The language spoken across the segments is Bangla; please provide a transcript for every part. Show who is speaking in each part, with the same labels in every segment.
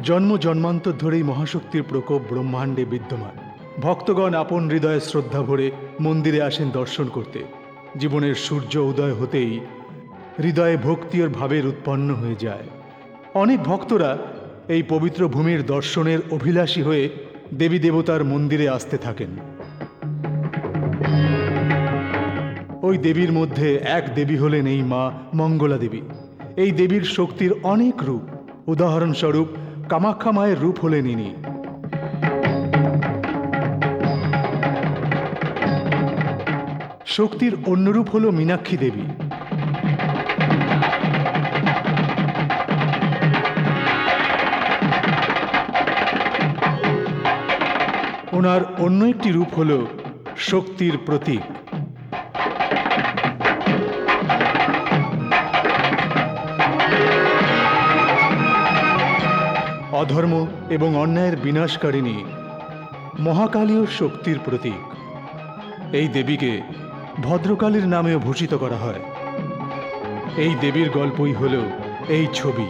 Speaker 1: জন্ম জন্মান্তর ধরেই মহাশক্তির প্রকোপ ব্রহ্মাণ্ডে বিদ্যমান। ভক্তগণ আপন হৃদয়ে শ্রদ্ধা ভরে মন্দিরে আসেন দর্শন করতে। জীবনের সূর্য উদয় হতেই হৃদয়ে ভক্তি ও ভাবের উৎপন্ন হয়ে যায়। অনেক ভক্তরা এই পবিত্র ভূমির দর্শনের অভিলাষী হয়ে দেবী দেবতার মন্দিরে আসতে থাকেন। ওই দেবীর মধ্যে এক দেবী হলেন এই মা মঙ্গলা দেবী। এই দেবীর শক্তির অনেক রূপ। উদাহরণস্বরূপ কামাখ্যা মায়ের রূপ হলেন ইনি। শক্তির অন্য রূপ হল মীনাক্ষী দেবী। ওনার অন্য একটি রূপ হল শক্তির প্রতীক। অধর্ম এবং অন্যায়ের বিনাশকারিণী মহাকালীয় শক্তির প্রতীক। এই দেবীকে ভদ্রকালীর নামেও ভূষিত করা হয়। এই দেবীর গল্পই হল এই ছবি।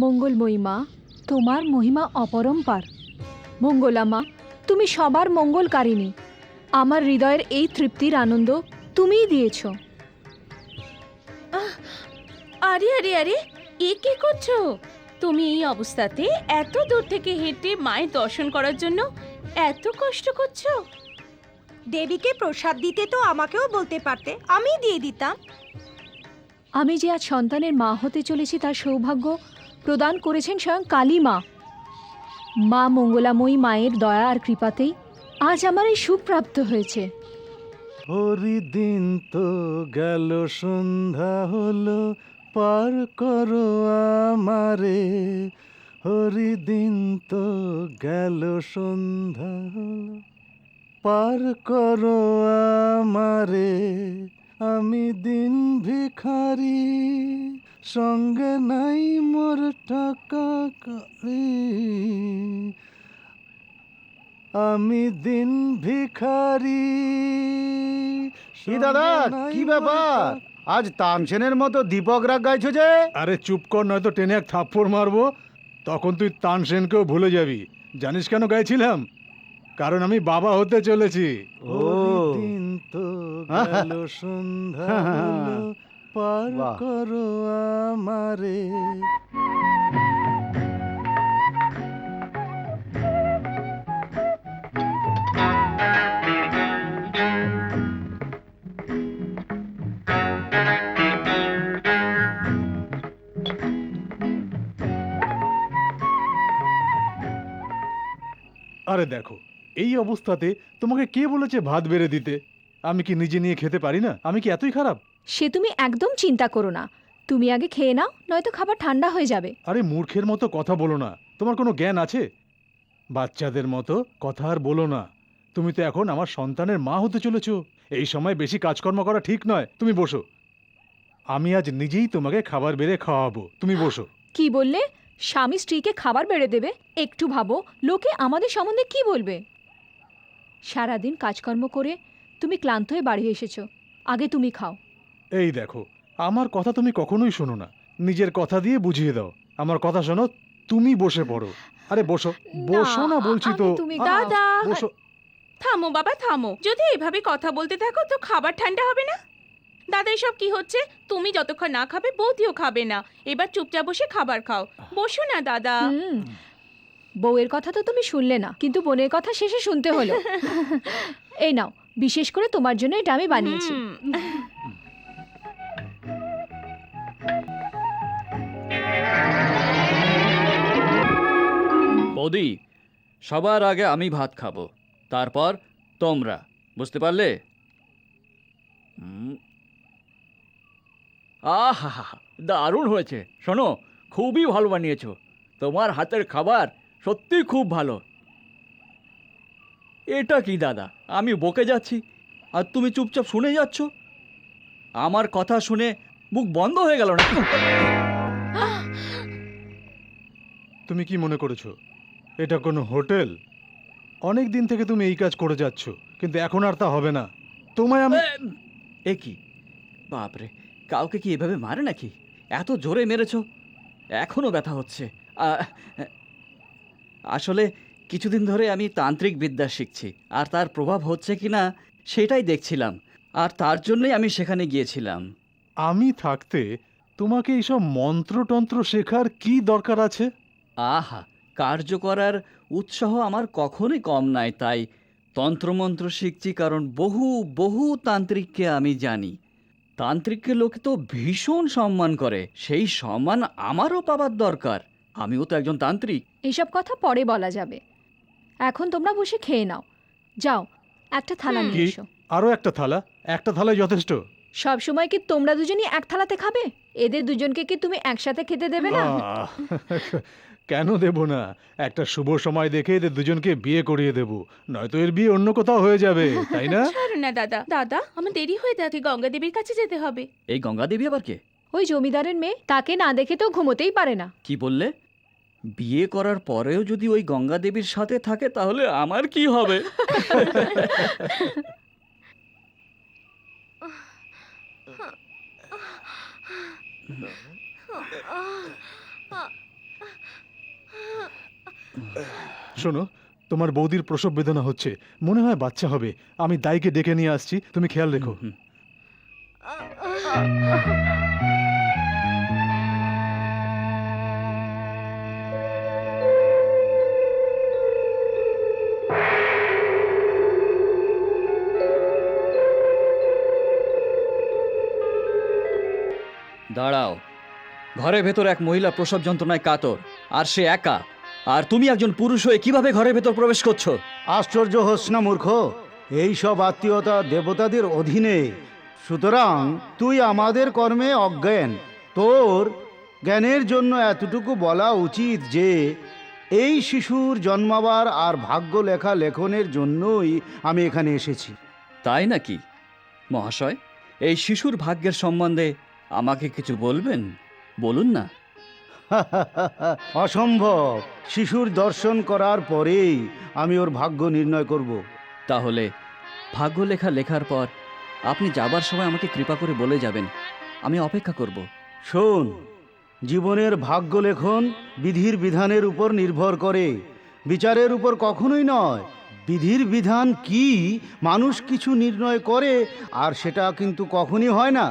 Speaker 2: মঙ্গলময়ী মা, তোমার মহিমা অপরম্পার। মঙ্গলা মা, তুমি সবার মঙ্গলকারিণী। আমার হৃদয়ের এই তৃপ্তির আনন্দ তুমিই দিয়েছ।
Speaker 3: আরে আরে আরে, এ কি করছো? তুমি এই অবস্থাতে এত দূর থেকে হেঁটে মায়ের দর্শন করার জন্য এত কষ্ট করছো?
Speaker 4: দেবীকে প্রসাদ দিতে তো আমাকেও বলতে পারতে, আমি দিয়ে দিতাম।
Speaker 2: আমি যে আজ সন্তানের মা হতে চলেছি তার সৌভাগ্য প্রদান করেছেন স্বয়ং কালী মা। মা মঙ্গলাময়ী মায়ের দয়া আর কৃপাতেই আজ আমার এই সুখ প্রাপ্ত হয়েছে।
Speaker 1: হরি দিন তো গেল, সন্ধ্যা হলো, পার করো আমারে। হরি দিন তো গেল, সন্ধ্যা হলো, পার করো আমারে। আমি দিন ভিখারি, সঙ্গে নাই মোর টাকা কড়ি। আমি দিন ভিখারি।
Speaker 5: কি দাদা, কি ব্যাপার? আজ তানসেনের মতো দীপক রাগ গাইছো যে?
Speaker 1: আরে চুপ কর, নয়তো টেনে এক থাপ্পড় মারবো। তখন তুই তানসেনকেও ভুলে যাবি। জানিস কেন গাইছিলাম? কারণ আমি বাবা হতে চলেছি।
Speaker 5: ও।
Speaker 1: দিন তো গেল, সন্ধ্যা হলো, পার
Speaker 5: বাহ।
Speaker 1: করো আমারে। আরে দেখো, এই অবস্থাতে তোমাকে কে বলেছে ভাত বেড়ে দিতে? আমি কি নিজে নিয়ে খেতে পারি না? আমি কি এতই খারাপ?
Speaker 2: সে তুমি একদম চিন্তা করো না। তুমি আগে খেয়ে নাও, নয়তো খাবার ঠান্ডা হয়ে যাবে।
Speaker 1: আরে মূর্খের মতো কথা বলো না। তোমার কোনো জ্ঞান আছে? বাচ্চাদের মতো কথা আর বলো না। তুমি তো এখন আমার সন্তানের মা হতে চলেছো। এই সময় বেশি কাজকর্ম করা ঠিক নয়। তুমি বসো, আমি আজ নিজেই তোমাকে খাবার বেড়ে খাওয়াবো। তুমি বসো।
Speaker 2: কি বললে? স্বামী স্ত্রীকে খাবার বেড়ে দেবে? একটু ভাবো, লোকে আমাদের সম্বন্ধে কি বলবে? সারাদিন কাজকর্ম করে তুমি ক্লান্ত হয়ে বাড়ি এসেছো, আগে তুমি খাও।
Speaker 1: এই দেখো, আমার কথা তুমি কখনোই শোনো না। নিজের কথা দিয়ে বুঝিয়ে দাও। আমার কথা শোনো, তুমি বসে পড়ো। আরে বসো, বসো না বলছি তো।
Speaker 2: আগে তুমি খাও।
Speaker 3: দাদা,
Speaker 1: বসো।
Speaker 3: থামো বাবা থামো। যদি এভাবে কথা বলতে থাকো তো খাবার ঠান্ডা হবে না। দাদা, এসব কি হচ্ছে? তুমি যতক্ষণ না খাবে বৌদিও খাবে না। এবার চুপচাপ বসে খাবার খাও। বসো না দাদা।
Speaker 2: বউয়ের কথা তো তুমি শুনলে না, কিন্তু বোনের কথা শেষে শুনতে হলো। এই নাও, বিশেষ করে তোমার জন্য এটা আমি বানিয়েছি।
Speaker 3: হুম।
Speaker 6: বৌদি, সবার আগে আমি ভাত খাবো, তারপর তোমরা। বুঝতে পারলে? আহা, দারুণ হয়েছে। শোনো, খুবই ভালো বানিয়েছো। তোমার হাতের খাবার সত্যি খুব ভালো। এটা কি দাদা, আমি বকে যাচ্ছি আর তুমি চুপচাপ শুনে যাচ্ছ? আমার কথা শুনে মুখ বন্ধ হয়ে গেল না?
Speaker 1: তুমি কি মনে করেছো এটা কোনো হোটেল? অনেক দিন থেকে তুমি এই কাজ করে যাচ্ছ, কিন্তু এখন আর তা হবে না। তোমায় আমি
Speaker 6: এ কি বাপরে, কাউকে কি এভাবে মারে নাকি? এত জোরে মেরেছো, এখনো ব্যথা হচ্ছে। আসলে কিছুদিন ধরে আমি তান্ত্রিক বিদ্যা শিখছি, আর তার প্রভাব হচ্ছে কি না সেটাই দেখছিলাম, আর তার জন্যই আমি সেখানে গিয়েছিলাম।
Speaker 1: আমি থাকতে তোমাকে এইসব মন্ত্রতন্ত্র শেখার কি দরকার আছে?
Speaker 6: আহা, কার্য করার উৎসাহ আমার কখনোই কম নাই, তাই তন্ত্রমন্ত্র শিখছি। কারণ বহু বহু তান্ত্রিককে আমি জানি। তান্ত্রিককে লোকে তো ভীষণ সম্মান করে, সেই সম্মান আমারও পাবার দরকার। আমিও তো একজন তান্ত্রিক।
Speaker 2: এসব কথা পরে বলা যাবে, এখন তোমরা বসে খেয়ে নাও। যাও, একটা থালা
Speaker 1: কি?
Speaker 2: নিয়ে এসো।
Speaker 1: আরও একটা থালা? একটা থালাই যথেষ্ট?
Speaker 2: সব সময় কি তোমরা দুজনই এক থালাতে খাবে? এদের দুজনকে কি তুমি একসাথে খেতে দেবে না?
Speaker 1: আহ, কেন দেব না? একটা শুভ সময় দেখে এদের দুজনকে বিয়ে করিয়ে দেব, নয়তো এর বিয়ে অন্য কোথাও হয়ে যাবে, তাই না?
Speaker 3: ছাড়ো না দাদা। দাদা, আমার দেরি হয়ে যাচ্ছে, গঙ্গা দেবীর কাছে যেতে হবে।
Speaker 6: এই গঙ্গা দেবী আবার কে?
Speaker 2: ওই জমিদারের মেয়ে, তাকে না দেখে তো ঘুমোতেই পারে না।
Speaker 6: কি বললে? বিয়ে করার পরেও যদি ওই গঙ্গা দেবীর সাথে থাকে তাহলে আমার কি হবে?
Speaker 1: শোনো, তোমার বৌদির প্রসব বেদনা হচ্ছে, মনে হয় বাচ্চা হবে। আমি দাইকে ডেকে নিয়ে আসছি, তুমি খেয়াল রেখো।
Speaker 6: দাঁড়াও, ঘরের ভেতর এক মহিলা প্রসব যন্ত্রণায় কাতর, আর সে একা, আর তুমি একজন পুরুষ হয়ে কিভাবে ঘরের ভেতর প্রবেশ করছো?
Speaker 5: আশ্চর্য হোস না মূর্খ, এই সব আত্মীয়তা দেবতাদের অধীনে, সুতরাং তুই আমাদের কর্মে অজ্ঞান। তোর জ্ঞানের জন্য এতটুকু বলা উচিত যে এই শিশুর জন্মাবার আর ভাগ্য লেখা লেখনের জন্যই আমি এখানে এসেছি।
Speaker 6: তাই নাকি মহাশয়? এই শিশুর ভাগ্যের সম্বন্ধে আমাকে কিছু বলবেন? বলুন না।
Speaker 5: অসম্ভব। শিশুর দর্শন করার পরেই আমি ওর ভাগ্য নির্ণয় করব।
Speaker 6: তাহলে ভাগ্য লেখা লেখার পর আপনি যাবার সময় আমাকে কৃপা করে বলে যাবেন, আমি অপেক্ষা করব।
Speaker 5: শোন, জীবনের ভাগ্য লেখন বিধির বিধানের উপর নির্ভর করে, বিচারের উপর কখনোই নয়। বিধির বিধান কি মানুষ কিছু নির্ণয় করে, আর সেটা কিন্তু কখনই হয় না।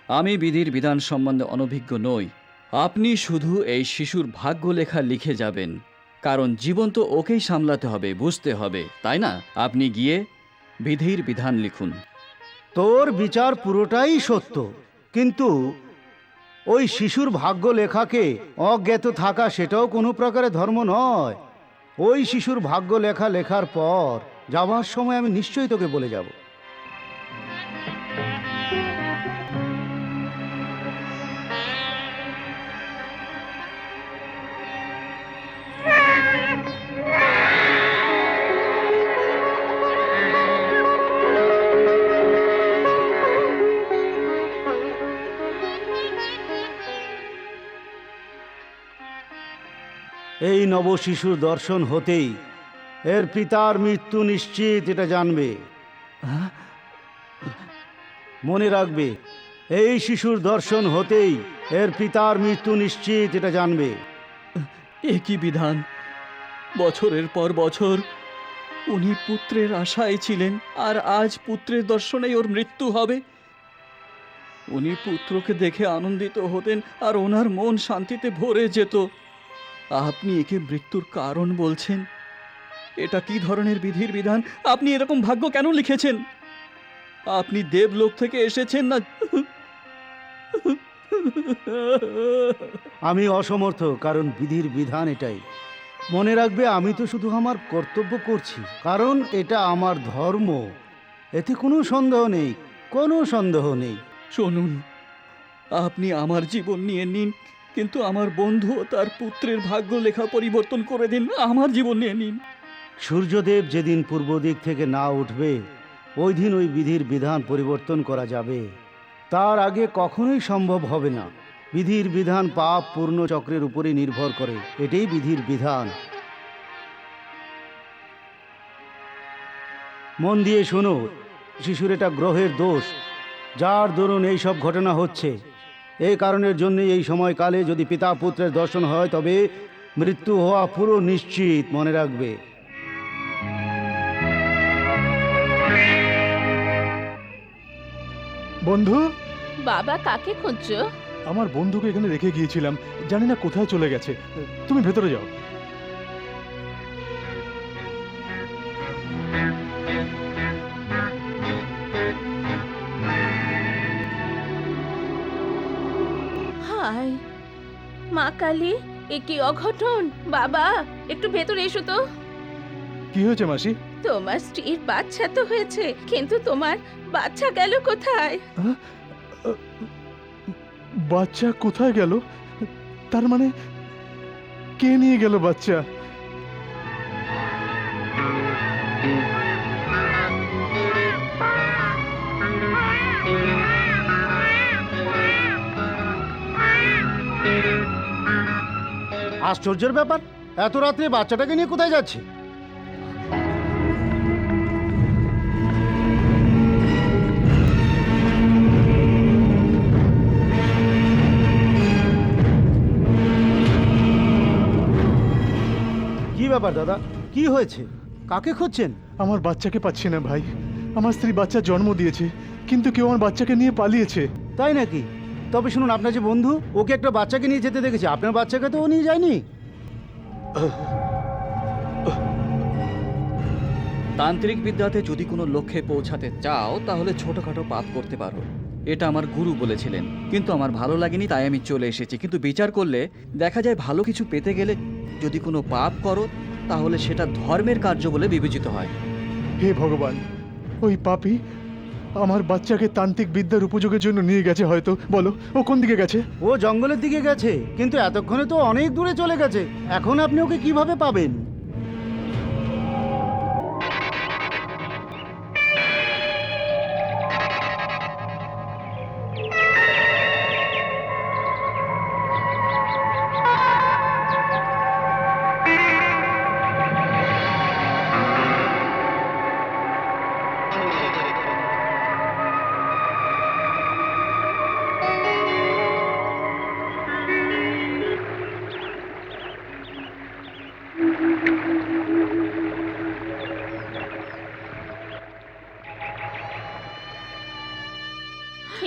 Speaker 6: আমি বিধির বিধান সম্বন্ধে অনভিজ্ঞ নই। আপনি শুধু এই শিশুর ভাগ্য লেখা লিখে যাবেন, কারণ জীবন তো ওকেই সামলাতে হবে, বুঝতে হবে, তাই না? আপনি গিয়ে বিধির বিধান লিখুন।
Speaker 5: তোর বিচার পুরোটাই সত্য, কিন্তু ওই শিশুর ভাগ্য লেখাকে অজ্ঞাত থাকা সেটাও কোনো প্রকারে ধর্ম নয়। ওই শিশুর ভাগ্য লেখা লেখার পর যাওয়ার সময় আমি নিশ্চয়ই তোকে বলে যাব। এই নব শিশুর দর্শন হতেই এর পিতার মৃত্যু নিশ্চিত, এটা জানবে। মনে রাখবে, এই শিশুর দর্শন হতেই এর পিতার মৃত্যু নিশ্চিত, এটা জানবে।
Speaker 6: এ কি বিধান! বছরের পর বছর উনি পুত্রের আশায় ছিলেন, আর আজ পুত্রের দর্শনেই ওর মৃত্যু হবে। উনি পুত্রকে দেখে আনন্দিত হতেন, আর ওনার মন শান্তিতে ভরে যেত। আপনি একে মৃত্যুর কারণ বলছেন? এটা কি ধরনের বিধির বিধান? আপনি এরকম ভাগ্য কেন লিখেছেন? আপনি দেবলোক থেকে এসেছেন না?
Speaker 5: আমি অসমর্থ, কারণ বিধির বিধান এটাই। মনে রাখবে, আমি তো শুধু আমার কর্তব্য করছি, কারণ এটা আমার ধর্ম। এতে কোনো সন্দেহ নেই, কোনো সন্দেহ নেই।
Speaker 6: শুনুন, আপনি আমার জীবন নিয়ে নিন, কিন্তু আমার বন্ধু ও তার পুত্রের ভাগ্য লেখা পরিবর্তন করে দিন। আমার জীবন নিয়ে নিন।
Speaker 5: সূর্যদেব যেদিন পূর্ব দিক থেকে না উঠবে, ওই দিন ওই বিধির বিধান পরিবর্তন করা যাবে। তার আগে কখনোই সম্ভব হবে না। বিধির বিধান পাপ পূর্ণ চক্রের উপরে নির্ভর করে, এটাই বিধির বিধান। মন দিয়ে শোনো, শিশুর এটা গ্রহের দোষ, যার দরুন এই সব ঘটনা হচ্ছে। এই কারণের জন্যই এই সময়কালে যদি পিতা পুত্রের দর্শন হয়, তবে মৃত্যু হওয়া পুরো নিশ্চিত, মনে রাখবে।
Speaker 1: বন্ধু,
Speaker 3: বাবা কাকে খুঁজছো?
Speaker 1: আমার বন্ধুকে এখানে রেখে গিয়েছিলাম, জানি না কোথায় চলে গেছে। তুমি ভেতরে যাও।
Speaker 3: হায় মা কালী, এ কি অঘটন! বাবা, একটু ভেতরে এসো তো।
Speaker 1: কি হয়েছে মাসি?
Speaker 3: তোমার স্ত্রীর বাচ্চা তো হয়েছে, কিন্তু তোমার বাচ্চা গেল কোথায়?
Speaker 1: বাচ্চা কোথায় গেল? তার মানে কে নিয়ে গেল বাচ্চা?
Speaker 5: আশ্চর্যের ব্যাপার, এত রাত্রে বাচ্চাটাকে নিয়ে কোথায় যাচ্ছে? ব্যাপার দাদা, কি হয়েছে? কাকে খুঁজছেন?
Speaker 1: আমার বাচ্চাকে পাচ্ছি না ভাই। আমার স্ত্রী বাচ্চা জন্ম দিয়েছে, কিন্তু কেউ আমার বাচ্চাকে নিয়ে পালিয়েছে।
Speaker 5: তাই নাকি? তবে শুনুন, আপনার যে বন্ধু, ওকে একটা বাচ্চাকে নিয়ে যেতে দেখেছি, আপনার বাচ্চাকে তো ও নিয়ে যায়নি।
Speaker 6: তান্ত্রিক বিদ্যাতে যদি কোনো লক্ষ্যে পৌঁছাতে চাও তাহলে ছোটখাটো পাপ করতে পারো, এটা আমার গুরু বলেছিলেন। কিন্তু আমার ভালো লাগেনি, তাই আমি চলে এসেছি। কিন্তু বিচার করলে দেখা যায় ভালো কিছু পেতে গেলে যদি কোনো পাপ করো তাহলে সেটা ধর্মের কার্য বলে বিবেচিত হয়।
Speaker 1: হে ভগবান, ওই পাপী আমার বাচ্চাকে তান্ত্রিক বিদ্যার উপযোগের জন্য নিয়ে গেছে হয়তো। বলো, ও কোন দিকে গেছে?
Speaker 5: ও জঙ্গলের দিকে গেছে, কিন্তু এতক্ষণে তো অনেক দূরে চলে গেছে। এখন আপনি ওকে কিভাবে পাবেন?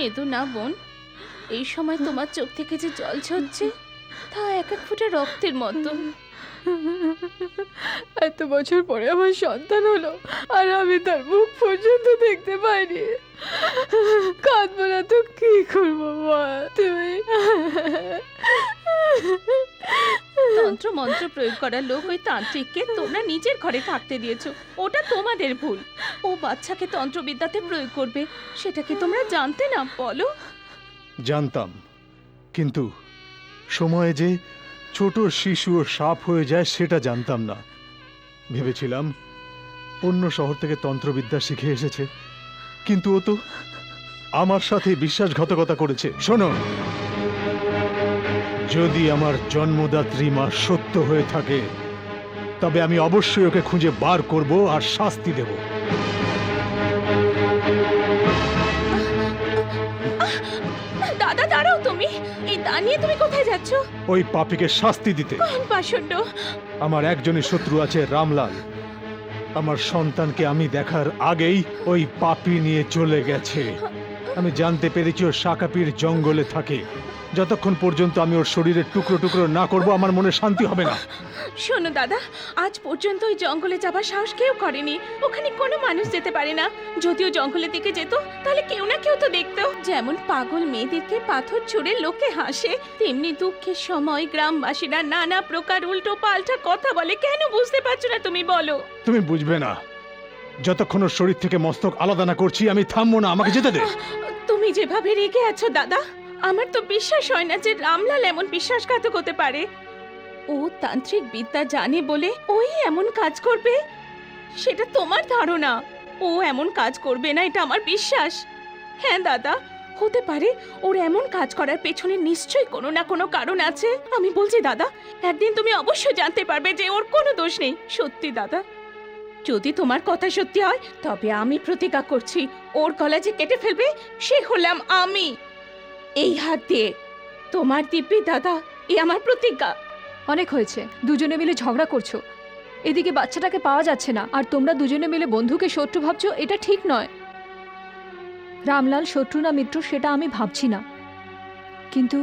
Speaker 3: কেঁদো না বোন, এই সময় তোমার চোখ থেকে যে জল ঝরছে তা এক এক ফোঁটা রক্তের মতো।
Speaker 2: এত বছর পরে আমার সন্তান হলো, আর আমি তার মুখ পর্যন্ত দেখতে পাইনি। কাঁদবো না তো কি করবো মা? তুমি
Speaker 3: তন্ত্র মন্ত্র প্রয়োগ করার লোক ওই তান্ত্রিককে তোমরা নিজের ঘরে থাকতে দিয়েছো, ওটা তোমাদের ভুল। ও বাচ্চাকে তন্ত্রবিদ্যাতে প্রয়োগ করবে সেটা কি তোমরা জানতে না? বলো।
Speaker 1: জানতাম, কিন্তু সময়ে যে ছোট শিশুও সাপ হয়ে যায় সেটা জানতাম না। ভেবেছিলাম অন্য শহর থেকে তন্ত্রবিদ্যা শিখে এসেছে, কিন্তু ও তো আমার সাথে বিশ্বাসঘাতকতা করেছে। শোনো, যদি আমার জন্মদাত্রী মা সত্য হয়ে থাকে তবে আমি অবশ্যই ওকে খুঁজে বার করব আর শাস্তি দেব।
Speaker 3: দাদা দাঁড়াও, তুমি এই দা নিয়ে তুমি কোথায় যাচ্ছ?
Speaker 1: ওই পাপীকে শাস্তি দিতে।
Speaker 3: কোন পাষণ্ড?
Speaker 1: আমার একজনই শত্রু আছে, রামলাল। আমার সন্তানকে আমি দেখার আগেই ওই পাপী নিয়ে চলে গেছে। আমি জানতে পেরেছি ও শাকাপির জঙ্গলে থাকে। যতক্ষণ পর্যন্ত আমি ওর শরীরের টুকরো টুকরো না করব আমার মনে শান্তি হবে না।
Speaker 3: শোনো দাদা, আজ পর্যন্ত ওই জঙ্গলে যাবার সাহস কেউ করেনি। ওখানে কোনো মানুষ যেতে পারে না। যদিও জঙ্গলের দিকে যেত তাহলে কেউ না কেউ তো দেখতো। যেমন পাগল মেয়েদেরকে পাথর ছুঁড়ে লোকে হাসে, তেমনি দুঃখের সময় গ্রামবাসীরা নানা প্রকার উল্টো পাল্টা কথা বলে। কেন বুঝতে পারছো না তুমি? বলো।
Speaker 1: তুমি বুঝবে না। যতক্ষণ ওর শরীর থেকে মস্তক আলাদা না করছি আমি থামবো না। আমাকে যেতে দে।
Speaker 3: তুমি যেভাবে রেগে আছো দাদা, আমার তো বিশ্বাস হয় না যে রামলাল এমন বিশ্বাসঘাতক হতে পারে। ও তান্ত্রিক বিদ্যা জানে বলে ওই এমন কাজ করবে, সেটা তোমার ধারণা। ও এমন কাজ করবে না, এটা আমার বিশ্বাস। হ্যাঁ দাদা, হতে পারে ওর এমন কাজ করার পেছনে নিশ্চয়ই কোনো না কোনো কারণ আছে। আমি বলছি দাদা, একদিন তুমি অবশ্যই জানতে পারবে যে ওর কোনো দোষ নেই। সত্যি দাদা, যদি তোমার কথা সত্যি হয় তবে আমি প্রতিজ্ঞা করছি ওর গলা যে কেটে ফেলবে সে হলাম আমি। এই হাত দিয়ে। তোমার দিব্যি দাদা, এ আমার প্রতিজ্ঞা।
Speaker 2: অনেক হয়েছে, দুজনে মিলে ঝগড়া করছো। এদিকে বাচ্চাটাকে পাওয়া যাচ্ছে না, আর তোমরা দুজনে মিলে বন্ধুকে শত্রু ভাবছো। এটা ঠিক নয়। রামলাল শত্রু না মিত্র সেটা আমি ভাবছি না, কিন্তু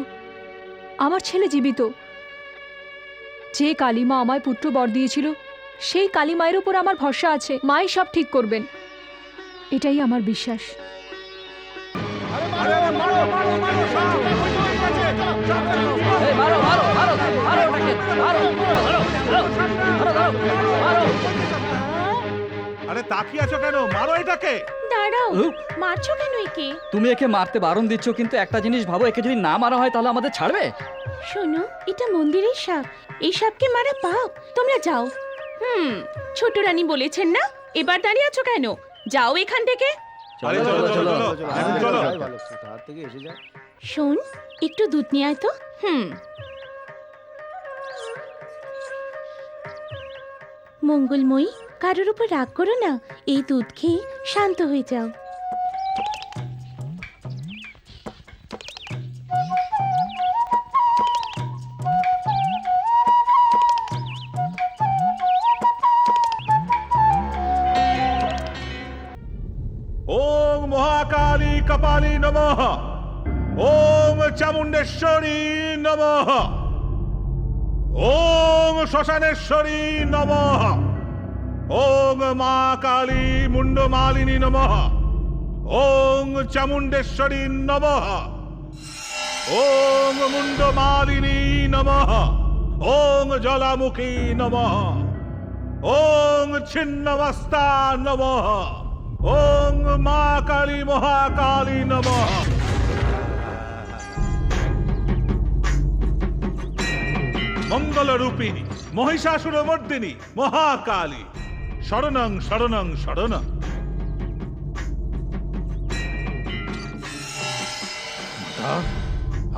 Speaker 2: আমার ছেলে জীবিত। যে কালীমা আমায় পুত্র বর দিয়েছিল সেই কালী মায়ের উপর আমার ভরসা আছে। মাই সব ঠিক করবেন, এটাই আমার বিশ্বাস।
Speaker 7: আরে তাকিয়ে আছো কেন? মারো এটাকে।
Speaker 3: দাঁড়াও, মারছো কেন একে?
Speaker 6: তুমি একে মারতে বারণ দিচ্ছ, কিন্তু একটা জিনিস ভাবো, একে যদি না মারা হয় তাহলে আমাদের ছাড়বে?
Speaker 3: শোনো, এটা মন্দিরের সাপ। এই সাপকে মারা পাপ। তোমরা যাও। ছোট রানী বলেছেন না? এবার দাঁড়িয়ে আছো কেন? যাও এখান থেকে।
Speaker 7: আরে চলো চলো চলো, এখন চলো।
Speaker 5: হাত থেকে এসে যায়।
Speaker 3: শোন, একটু দুধ নিয়ে আয় তো। মঙ্গলময়ী, কারোর উপর রাগ করো না। এই দুধ খেয়ে শান্ত হয়ে যাও।
Speaker 7: কপালী নমঃ, ওম চামুণ্ডেশ্বরী নমঃ, ওম শ্মশানেশ্বরী নমঃ, ওম মা কালী মুন্ডমালিনী নমঃ, ওম চামুণ্ডেশ্বরী নমঃ, ওম মুন্ডমালিনী নমঃ, ওম জলামুখী নমঃ, ওম ছিন্নমস্তা নমঃ, ওম মা কালী মহাকালী নমঃ। মঙ্গলরূপিণী মহিষাসুরমর্দিনী মহাকালী শরণং শরণং শরণং।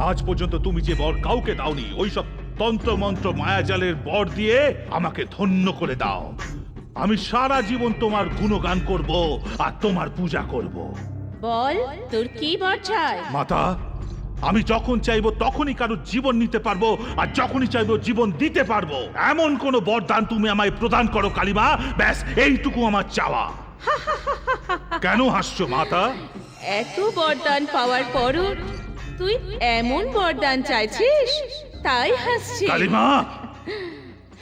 Speaker 7: আজ পর্যন্ত তুমি যে বর কাউকে দাওনি, ওইসব তন্ত্র মন্ত্র মায়াজালের বর দিয়ে আমাকে ধন্য করে দাও। আমি সারা জীবন তোমার গুণগান করব আর তোমার পূজা করব।
Speaker 3: বল তোর কি বর চাই?
Speaker 7: মাতা, আমি যখন চাইবো তখনই কারোর জীবন নিতে পারবো, আর যখনই চাইবো জীবন দিতে পারবো। এমন কোন বরদান তুমি আমায় প্রদান করো কালিমা, ব্যাস এইটুকু আমার চাওয়া। কেন হাসছো মাতা?
Speaker 3: এত বরদান পাওয়ার পরও তুই এমন বরদান চাইছিস, তাই হাসছিস?
Speaker 7: কালিমা,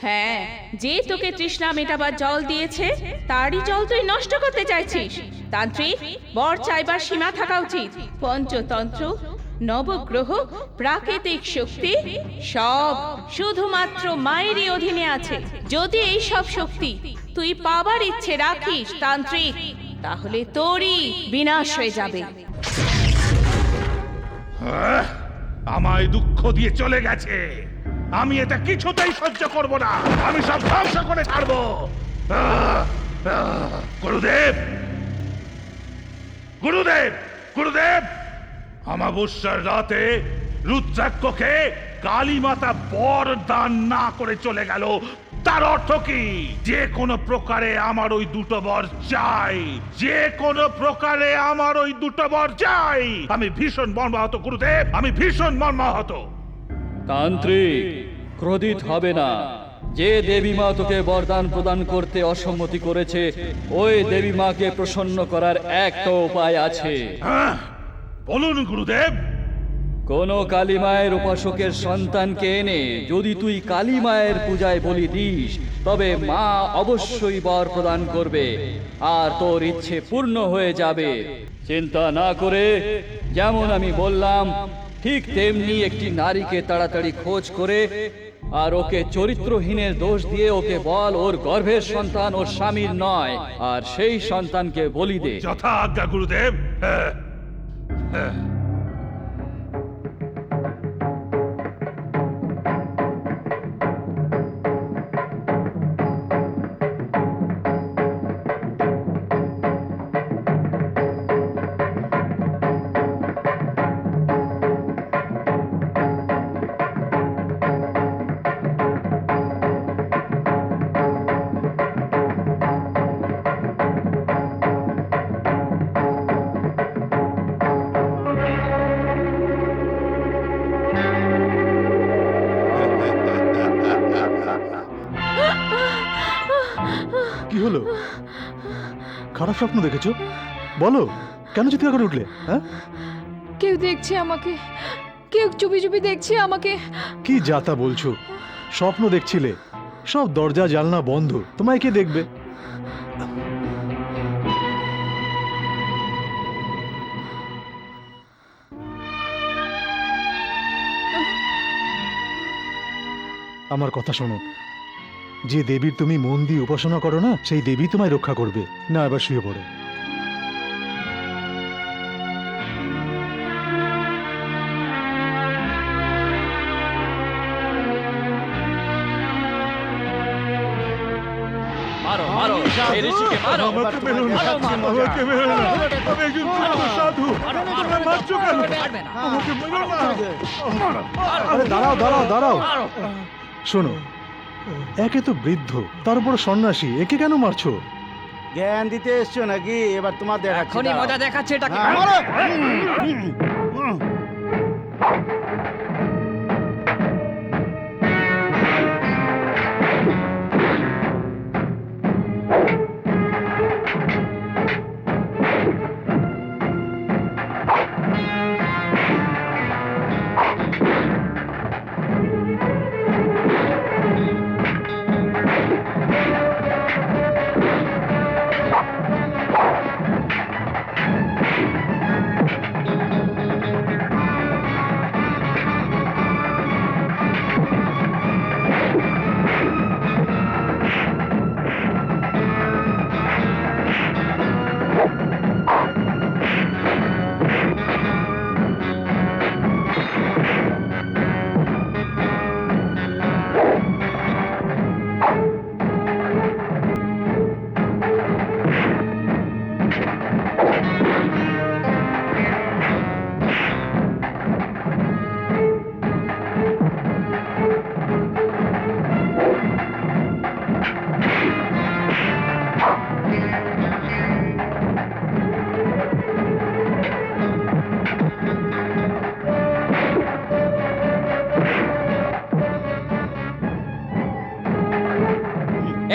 Speaker 3: হ্যাঁ, যে তোকে তৃষ্ণা মেটাবার জল দিয়েছে তারই জল তুই নষ্ট করতে চাইছিস। তান্ত্রিক, বর চাইবার সীমা থাকা উচিত। পঞ্চতন্ত্র, নবগ্রহ, প্রাকৃতিক শক্তি সব শুধুমাত্র মায়েরই অধীনে আছে। যদি এই সব শক্তি তুই পাবার ইচ্ছে রাখিস তান্ত্রিক, তাহলে তোরই বিনাশ হয়ে যাবে।
Speaker 7: আমায় দুঃখ দিয়ে চলে গেছে, আমি এটা কিছুতেই সহ্য করব না। আমি সব ধ্বংস করে ছাড়বো। গুরুদেব, গুরুদেব, গুরুদেব, অমাবস্যার রাতে রুদ্রাক্ষকে কালী মাতা বর দান না করে চলে গেল। তার অর্থ কি? যে কোনো প্রকারে আমার ওই দুটো বর চাই, যে কোনো প্রকারে আমার ওই দুটো বর চাই। আমি ভীষণ মর্মাহত গুরুদেব, আমি ভীষণ মর্মাহত।
Speaker 6: তান্ত্রিক, ক্রোধিত হবে না। যে দেবী মা তোকে বরদান প্রদান করতে অসম্মতি করেছে, ওই দেবী মাকে প্রসন্ন করার একটা উপায় আছে।
Speaker 7: হ্যাঁ, বলুন গুরুদেব।
Speaker 6: কোন কালী মায়ের উপাসকের সন্তানকে এনে যদি তুই কালী মায়ের পূজায় বলি দিস, তবে মা অবশ্যই বর প্রদান করবে আর তোর ইচ্ছে পূর্ণ হয়ে যাবে। চিন্তা না করে যেমন আমি বললাম ঠিক তেমনি একটি নারীকে তাড়াতাড়ি খোঁজ করে আর ওকে চরিত্রহীনের দোষ দিয়ে ওকে বল ওর গর্ভের সন্তান ওর স্বামীর নয়, আর সেই সন্তানকে বলি দে।
Speaker 7: যথা আজ্ঞা গুরুদেব। হ্যাঁ, হ্যাঁ।
Speaker 1: কি হলো? খারাপ স্বপ্ন দেখেছো? বলো, কেন চিৎকার করে উঠলে? হ্যাঁ,
Speaker 2: কেউ দেখছে আমাকে, কেউ চুপি চুপি দেখছে আমাকে।
Speaker 1: কি যাতা বলছো? স্বপ্ন দেখছিলে? সব দরজা জানলা বন্ধ, তোমায় কে দেখবে? আমার কথা শোনো, যে দেবীর তুমি মন দিয়ে উপাসনা করো না, সেই দেবী তোমায় রক্ষা করবে। না, এবার শুয়ে পড়ো।
Speaker 6: মারো মারো, এই ঋষিকে মারো।
Speaker 7: আমাকে মেরো না, আমাকে মেরো না। আমি একজন সাধু। তোমরা মারছো কেন? আমাকে মেরো না।
Speaker 1: আরে দাঁড়াও দাঁড়াও দাঁড়াও, শোনো, একে তো বৃদ্ধ, তার উপর সন্ন্যাসী, একে কেন মারছো?
Speaker 5: জ্ঞান দিতে এসছো নাকি? এবার তোমার দেখাচ্ছি।
Speaker 6: এখনই মজা দেখাচ্ছে এটাকে।
Speaker 5: হ্যাঁ, মারো।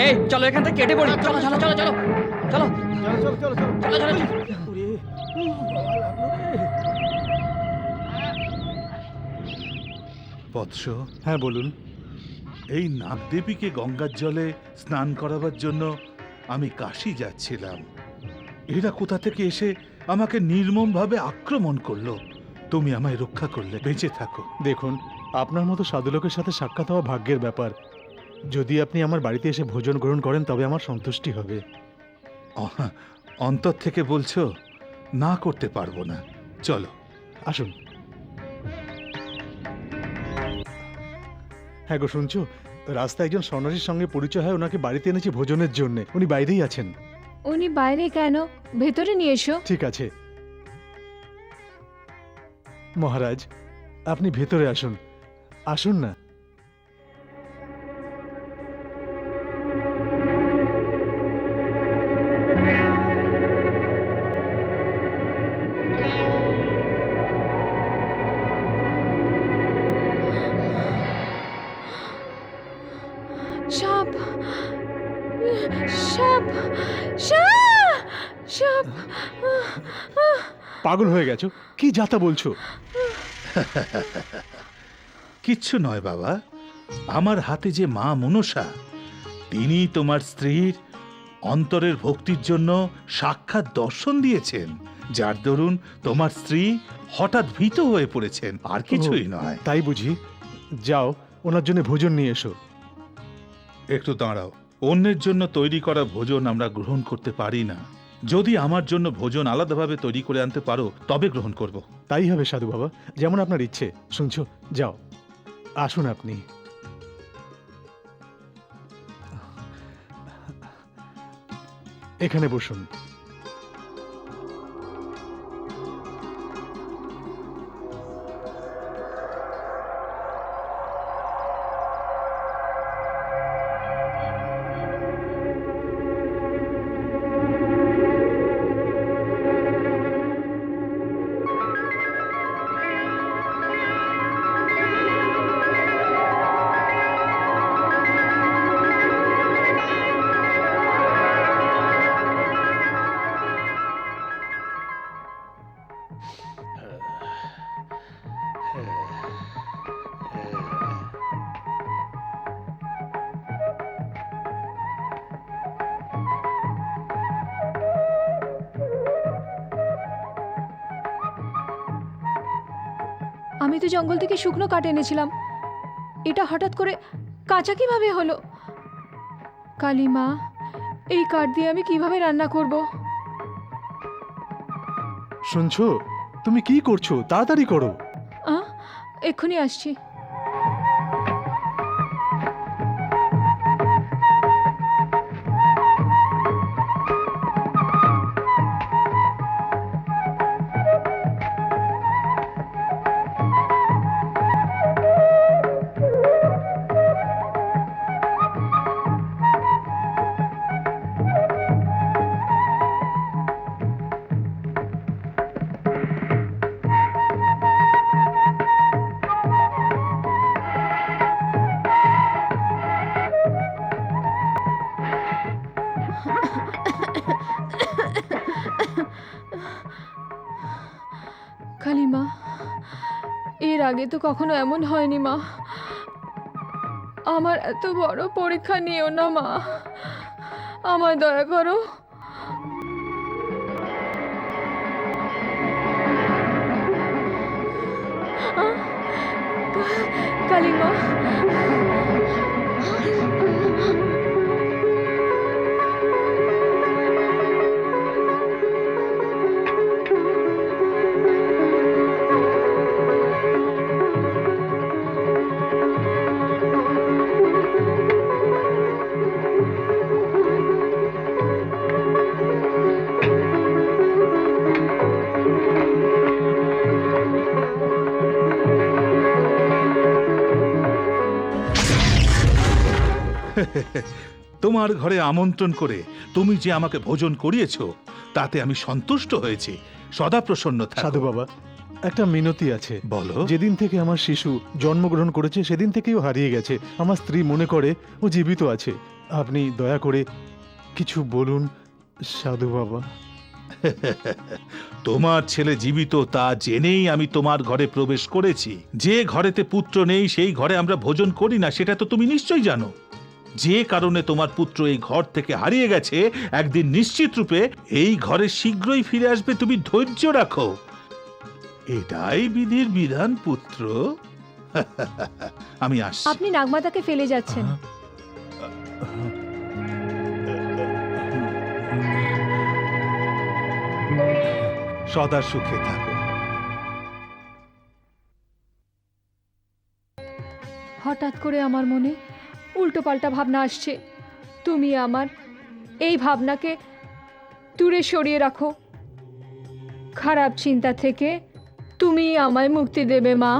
Speaker 6: এই চলো এখান থেকে কেটে পড়ি, চলো চলো চলো চলো চলো
Speaker 5: চলো চলো চলো চলো
Speaker 6: চলো চলো
Speaker 5: ওরে,
Speaker 7: বৎস,
Speaker 1: হ্যাঁ বলুন।
Speaker 7: এই নাগদেবীকে গঙ্গার জলে স্নান করাবার জন্য আমি কাশী যাচ্ছিলাম। এরা কোথা থেকে এসে আমাকে নির্মমভাবে আক্রমণ করলো। তুমি আমায় রক্ষা করলে, বেঁচে থাকো।
Speaker 1: দেখুন, আপনার মতো সাধু লোকের সাথে সাক্ষাৎ হওয়া ভাগ্যের ব্যাপার। যদি আপনি আমার বাড়িতে এসে ভোজন গ্রহণ করেন তবে আমার সন্তুষ্টি হবে।
Speaker 7: অন্তর থেকে বলছো? না করতে পারবো না। চলো।
Speaker 1: আসুন। হ্যাঁ গো, শুনছো? রাস্তায় একজন সন্ন্যাসীর সঙ্গে পরিচয় হয়, ওনাকে বাড়িতে এনেছি ভোজনের জন্য। উনি বাইরেই আছেন।
Speaker 2: উনি বাইরে কেন? ভেতরে নিয়ে এসো।
Speaker 1: ঠিক আছে মহারাজ, আপনি ভেতরে আসুন। আসুন না।
Speaker 2: সাপ, সাপ, সাপ, সাপ।
Speaker 1: পাগল হয়ে গেছো? কি যাতা বলছো?
Speaker 7: কিচ্ছু নয় বাবা, আমার হাতে যে মা মনসা, তিনি তোমার স্ত্রীর অন্তরের ভক্তির জন্য সাক্ষাৎ দর্শন দিয়েছেন, যার দরুন তোমার স্ত্রী হঠাৎ ভীত হয়ে পড়েছেন, আর কিছুই নয়।
Speaker 1: তাই বুঝি? যাও, ওনার জন্য ভোজন নিয়ে এসো।
Speaker 7: একটু দাঁড়াও। অন্যের জন্য তৈরি করা ভোজন আমরা গ্রহণ করতে পারি না। যদি আমার জন্য ভোজন আলাদাভাবে তৈরি করে আনতে পারো তবে গ্রহণ করব।
Speaker 1: তাই হবে সাধু বাবা, যেমন আপনার ইচ্ছে। শুনছো? যাও, আসুন আপনি। এখানে বসুন।
Speaker 2: আমি তো জঙ্গল থেকে শুকনো কাঠ এনেছিলাম, এটা হঠাৎ করে কাঁচা কিভাবে হলো? কালিমা, এই কাঠ দিয়ে আমি কিভাবে রান্না করব?
Speaker 1: শুনছো? তুমি কি করছো? তাড়াতাড়ি করো।
Speaker 2: এক্ষুনি আসছি। কালিমা, এর আগে তো কখনো এমন হয়নি মা। আমার এত বড় পরীক্ষা নিও না মা, আমায় দয়া করো। কালিমা,
Speaker 7: তোমার ঘরে আমন্ত্রণ করে তুমি যে আমাকে ভোজন করিয়েছো তাতে আমি সন্তুষ্ট হয়েছি। সদা প্রসন্ন থাকো।
Speaker 1: সাধু বাবা, একটা মিনতি আছে।
Speaker 7: বলো।
Speaker 1: যেদিন থেকে আমার শিশু জন্মগ্রহণ করেছে সেদিন থেকেই ও হারিয়ে গেছে। আমার স্ত্রী মনে করে ও জীবিত আছে। আপনি দয়া করে কিছু বলুন সাধু বাবা।
Speaker 7: তোমার ছেলে জীবিত তা জেনেই আমি তোমার ঘরে প্রবেশ করেছি। যে ঘরেতে পুত্র নেই সেই ঘরে আমরা ভোজন করি না, সেটা তো তুমি নিশ্চয়ই জানো। যে কারণে তোমার পুত্র এই ঘর থেকে হারিয়ে গেছে, একদিন নিশ্চিত রূপে এই ঘরে শীঘ্রই ফিরে আসবে, তুমি ধৈর্য রাখো। এটাই বিধির বিধান পুত্র। আমি আসছি।
Speaker 2: আপনি নাগমাতাকে ফেলে যাচ্ছেন।
Speaker 7: সদা সুখে থাকো।
Speaker 2: হঠাৎ করে আমার মনে উল্টোপাল্টা ভাবনা আসছে। তুমি আমার এই ভাবনাকে দূরে সরিয়ে রাখো। খারাপ চিন্তা থেকে তুমি আমায় মুক্তি দেবে মা।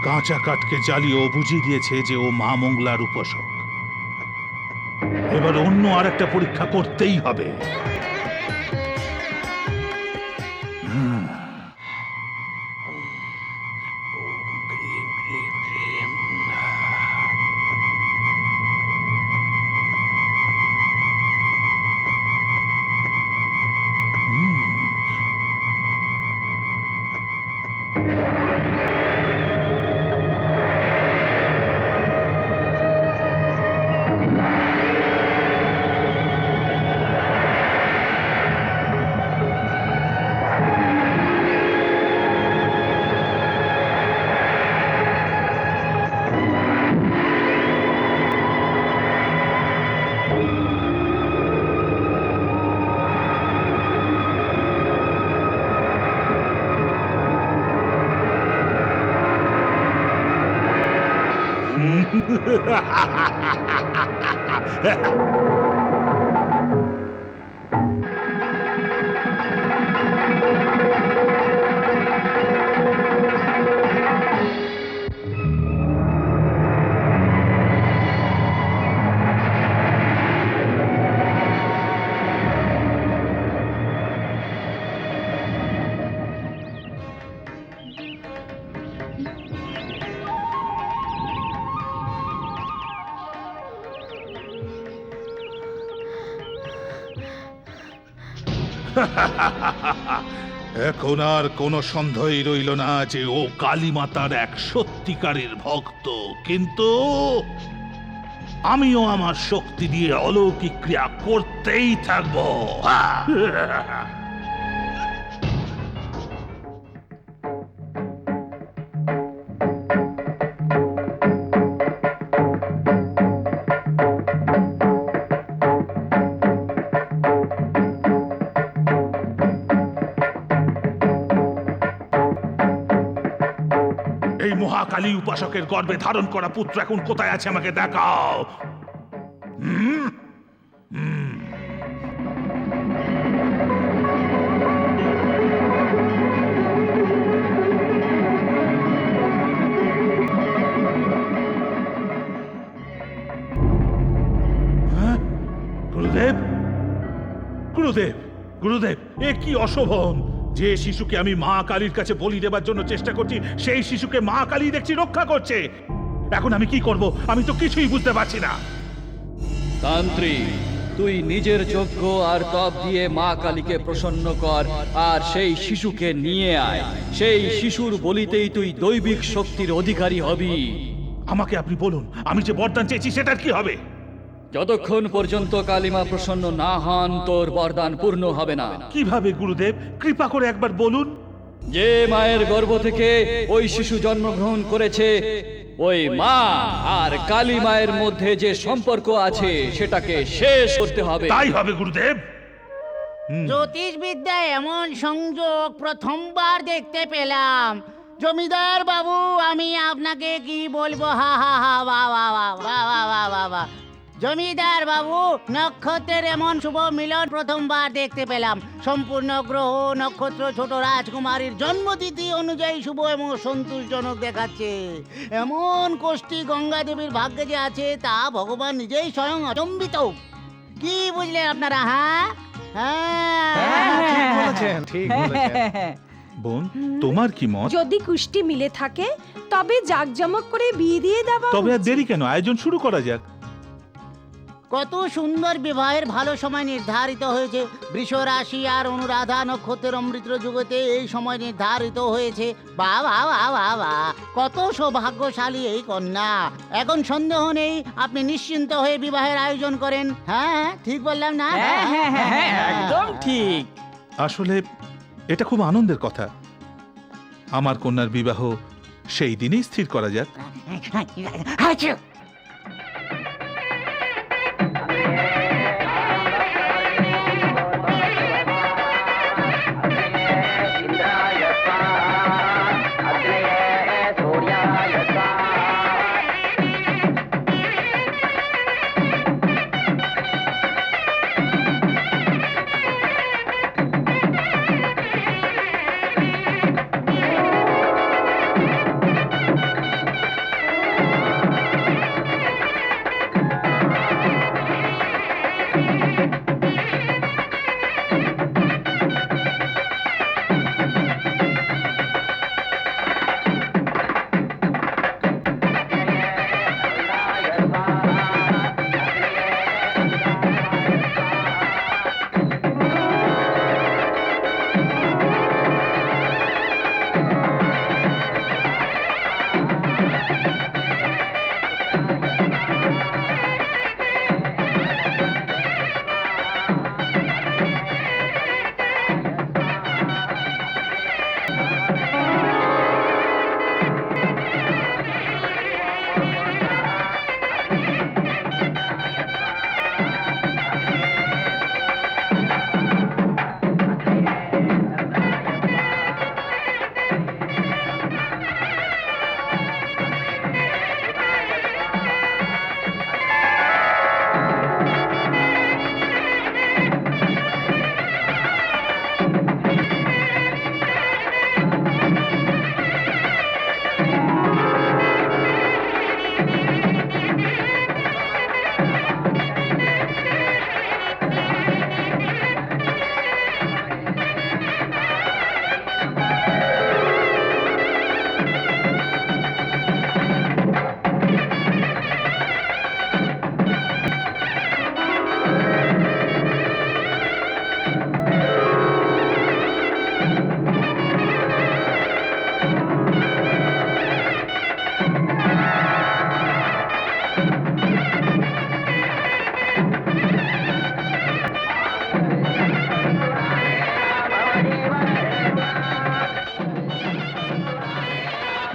Speaker 7: কাঁচা কাঠকে জ্বালিয়ে ও বুঝিয়ে দিয়েছে যে ও মা মঙ্গলার উপাসক। এবার অন্য আর একটা পরীক্ষা করতেই হবে। এখন আর কোনো সন্দেহই রইল না যে ও কালীমাতার এক সত্যিকারের ভক্ত। কিন্তু আমিও আমার শক্তি দিয়ে অলৌকিক ক্রিয়া করতেই থাকবো। এই মহাকালী উপাসকের গর্ভে ধারণ করা পুত্র এখন কোথায় আছে আমাকে দেখাও। গুরুদেব, গুরুদেব, গুরুদেব, এ কি অশোভন! যে শিশুকে আমি মা কালীর কাছে বলি দেবার জন্য চেষ্টা করছি, সেই শিশুকে মা কালী দেখছি রক্ষা করছে। এখন আমি কি করব? আমি তো কিছুই বুঝতে পারছি না।
Speaker 6: তান্ত্রিক, তুই নিজের যজ্ঞ আর তপ দিয়ে মা কালীকে প্রসন্ন কর আর সেই শিশুকে নিয়ে আয়। সেই শিশুর বলিতেই তুই দৈবিক শক্তির অধিকারী হবি।
Speaker 7: আমাকে আপনি বলুন, আমি যে বরদান চেয়েছি সেটার কি হবে?
Speaker 6: যতক্ষণ পর্যন্ত কালীমা প্রসন্ন না হন তোর বরদান পূর্ণ হবে না।
Speaker 7: কিভাবে গুরুদেব? কৃপা করে একবার বলুন।
Speaker 6: যে মায়ের গর্ভ থেকে ওই শিশু জন্মগ্রহণ করেছে, ওই মা আর কালী মায়ের মধ্যে যে সম্পর্ক আছে সেটাকে শেষ করতে হবে।
Speaker 7: তাই হবে গুরুদেব।
Speaker 8: জ্যোতিষ বিদ্যায় এমন সংযোগ প্রথমবার দেখতে পেলাম। জমিদার বাবু, আমি আপনাকে কি বলবো, হা হা হা, বা বা বা বা বা বা বা বা। জমিদার বাবু, নক্ষত্রের এমন শুভ মিলন প্রথমবার দেখতে পেলাম। সম্পূর্ণ গ্রহ নক্ষত্র ছোট রাজকুমারীর জন্মতিথি অনুযায়ী শুভ এবং সন্তোষজনক দেখাচ্ছে। এমন কোষ্ঠী গঙ্গা দেবীর ভাগ্যে যে আছে তা ভগবান নিজেই স্বয়ং অচম্বিত। কি বুঝলেন আপনারা? হ্যাঁ হ্যাঁ,
Speaker 7: বোন, তোমার কি মত?
Speaker 4: যদি কুষ্টি মিলে থাকে তবে জাঁকজমক করে বিয়ে দিয়ে দেওয়া
Speaker 7: তবে আর
Speaker 4: উচিত।
Speaker 7: দেরি কেন, আয়োজন শুরু করা যাক।
Speaker 8: কত সুন্দর বিবাহের ভালো সময় নির্ধারিত হয়েছে। বৃষ রাশি আর অনুরাধা নক্ষত্রের অমৃত যুগতে এই সময় নির্ধারিত হয়েছে। বাহ বাহ বাহ বাহ বাহ, কত সৌভাগ্যশালী এই কন্যা। এখন সন্দেহ নেই, আপনি নিশ্চিন্ত হয়ে বিবাহের আয়োজন করেন। হ্যাঁ, ঠিক বললাম না?
Speaker 6: একদম ঠিক।
Speaker 7: আসলে এটা খুব আনন্দের কথা। আমার কন্যার বিবাহ সেই দিনেই স্থির করা যাক।
Speaker 8: আচ্ছা।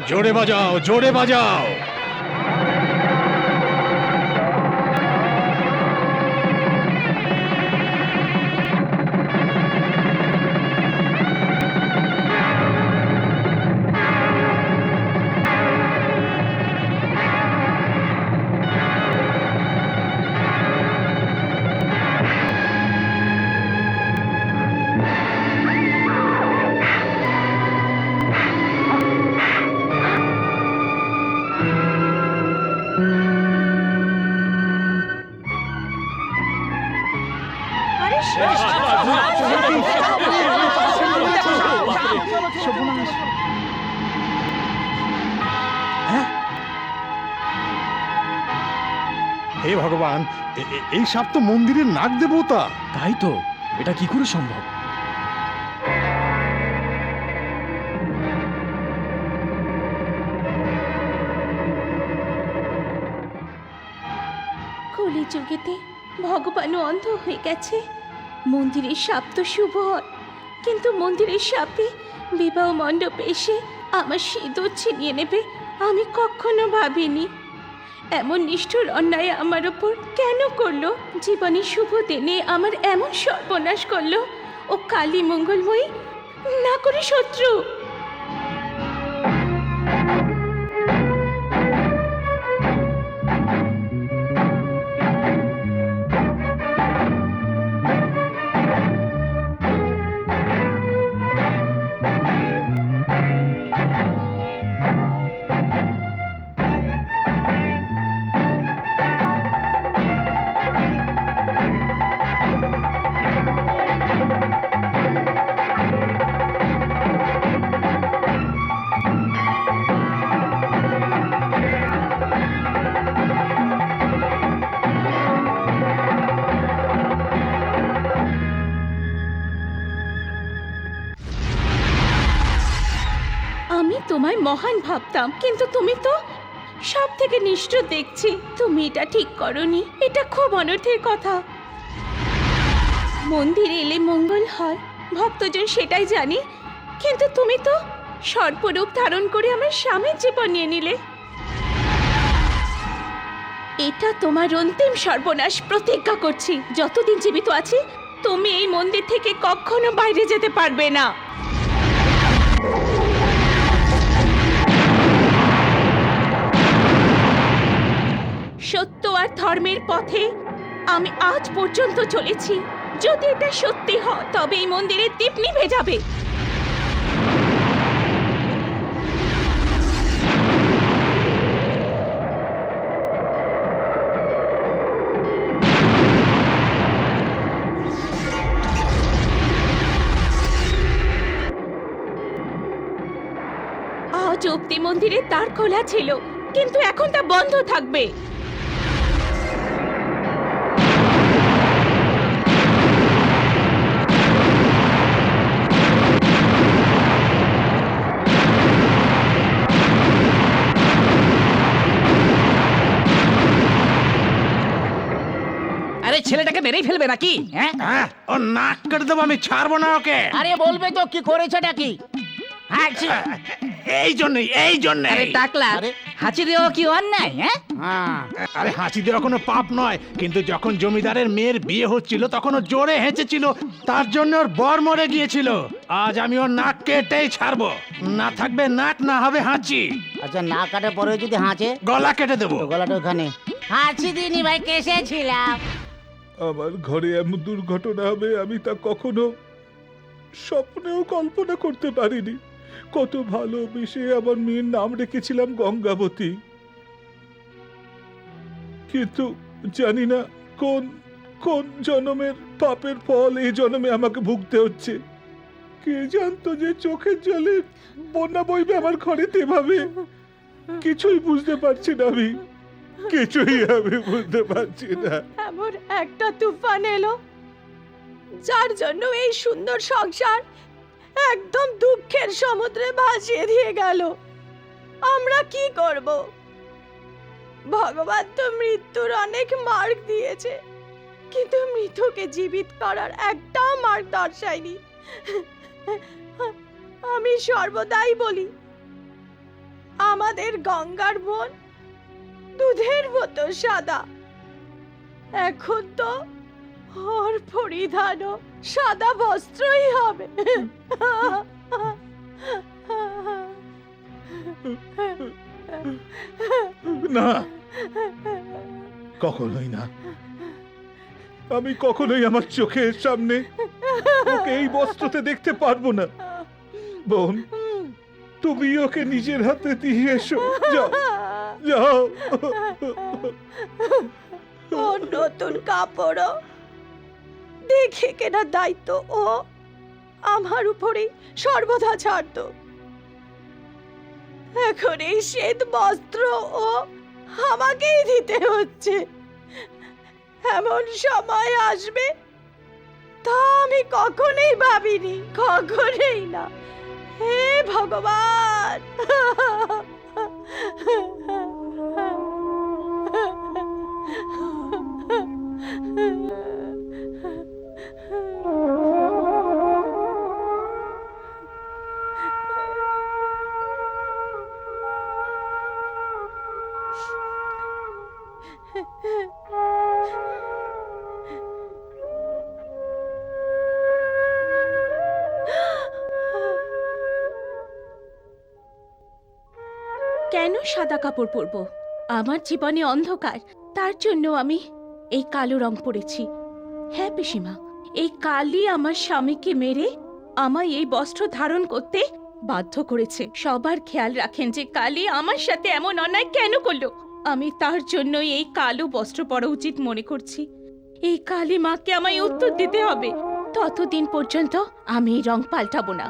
Speaker 1: জোরে বাজাও, জোরে বাজাও।
Speaker 4: আরে
Speaker 1: হে ভগবান, এই সাপ তো মন্দিরের নাগ দেবতা।
Speaker 6: তাই তো, এটা কি করে সম্ভব?
Speaker 3: কলিযুগেতে ভগবানও অন্ধ হয়ে গেছে। মন্দিরের সাপ তো শুভ হয়, কিন্তু মন্দিরের সাপে বিবাহ মণ্ডপে এসে আমার সিঁদুর ছিনিয়ে নেবে আমি কখনো ভাবিনি। এমন নিষ্ঠুর অন্যায় আমার ওপর কেন করলো? জীবনের শুভ দিনে আমার এমন সর্বনাশ করলো। ও কালী মঙ্গলময়ী, না করে শত্রু। তোমায় মহান ভাবতাম, কিন্তু তুমি তো সব থেকে নিষ্ঠুর দেখছি। তুমি এটা ঠিক করনি, এটা খুব অনর্থের কথা। মন্দিরে এলে মঙ্গল হয়, ভক্তজন সেটাই জানি, কিন্তু তুমি তো সর্পরূপ ধারণ করে আমার স্বামীর জীবন নিয়ে নিলে। এটা তোমার অন্তিম সর্বনাশ। প্রতিজ্ঞা করছি, যতদিন জীবিত আছি তুমি এই মন্দির থেকে কখনো বাইরে যেতে পারবে না। সত্য আর ধর্মের পথে আমি আজ পর্যন্ত চলেছি। যদি এটা সত্যি হয় তবে এই মন্দিরের দীপ নিভে যাবে। আজ অব্দি মন্দিরের দ্বার খোলা ছিল, কিন্তু এখন তা বন্ধ থাকবে।
Speaker 9: আরে ছেলেটাকে মেরেই ফেলবে নাকি? হ্যাঁ,
Speaker 10: হ্যাঁ, ও নাক কেটে দেবো, আমি ছাড়বো না ওকে।
Speaker 8: আরে বলবে তো কি করেছেটা কি? হাঁচি।
Speaker 10: এই জন্যে
Speaker 9: আরে টাকলা,
Speaker 8: আরে।
Speaker 9: হাঁচি দেওয়া কি অন্যায়? হ্যাঁ,
Speaker 8: হ্যাঁ,
Speaker 10: আরে হাঁচি দেওয়া কোনো পাপ নয়, কিন্তু যখন জমিদারের মেয়ের বিয়ে হচ্ছিল তখন ও জোরে হেঁচেছিল, তার জন্য ওর বর মরে গিয়েছিল। আজ আমি ওর নাক কেটেই ছাড়বো। না থাকবে নাক, না হবে হাঁচি।
Speaker 8: আচ্ছা না কাটার পরে যদি হাঁচে?
Speaker 10: গলা কেটে দেবো।
Speaker 8: তো গলাটা ওখানে। হাঁচি দিনি ভাই, কেসেছিলাম।
Speaker 7: আমার ঘরে এমন দুর্ঘটনা হবে আমি তা কখনো স্বপ্নেও কল্পনা করতে পারিনি। কত ভালোবেসে আমার মেয়ের নাম রেখেছিলাম গঙ্গাবতী, কিন্তু জানি না কোন কোন জন্মের পাপের ফল এই জন্মে আমাকে ভুগতে হচ্ছে। কে জানতো যে চোখের জলে বন্যা বইবে আমার ঘরেতে এভাবে? কিছুই বুঝতে পারছি না আমি, কিছুই আমি বুঝতে পারছি না।
Speaker 4: এমন একটা তুফান এলো যার জন্য এই সুন্দর সংসার একদম দুঃখের সমুদ্রে ভাসিয়ে দিয়ে গেল। আমরা কি করব? ভগবান তো মৃত্যুর অনেক মার্গ দিয়েছে, কিন্তু মৃত্যুকে জীবিত করার একটা মার্গ দর্শায়নি। আমি সর্বদাই বলি, আমাদের গঙ্গার বোন দুধের মতো সাদা। এখন তো ওর পরিধানও সাদা বস্ত্রই হবে।
Speaker 7: না, কখনোই না। আমি কখনোই আমার চোখের সামনে ওকে এই বস্ত্রতে দেখতে পারবো না। বোন, তুমি ওকে নিজের হাতে দিয়ে এসো। যাও যাও।
Speaker 4: ওর নতুন কাপড়ও দেখে কেনা দায়িত্ব ও আমার উপরেই সর্বদা ছাড়তো। এখন এই শ্বেত বস্ত্র ও আমাকেই দিতে হচ্ছে। এমন সময় আসবে তা আমি কখনোই ভাবিনি, কখনোই না। হে ভগবান!
Speaker 3: কেন সাদা কাপড় পরবো? আমার জীবনে অন্ধকার, তার জন্য আমি এই কালো রং পরেছি। হ্যাঁ পিসিমা, এই কালই আমার স্বামীকে মেরে আমায় এই বস্ত্র ধারণ করতে বাধ্য করেছে। সবার খেয়াল রাখেন যে কালী আমার সাথে এমন অন্যায় কেন করলো। আমি তার জন্যই এই কালো বস্ত্র পরা উচিত মনে করছি। এই কালী মাকে আমায় উত্তর দিতে হবে। ততদিন পর্যন্ত আমি এই রং পাল্টাবো না।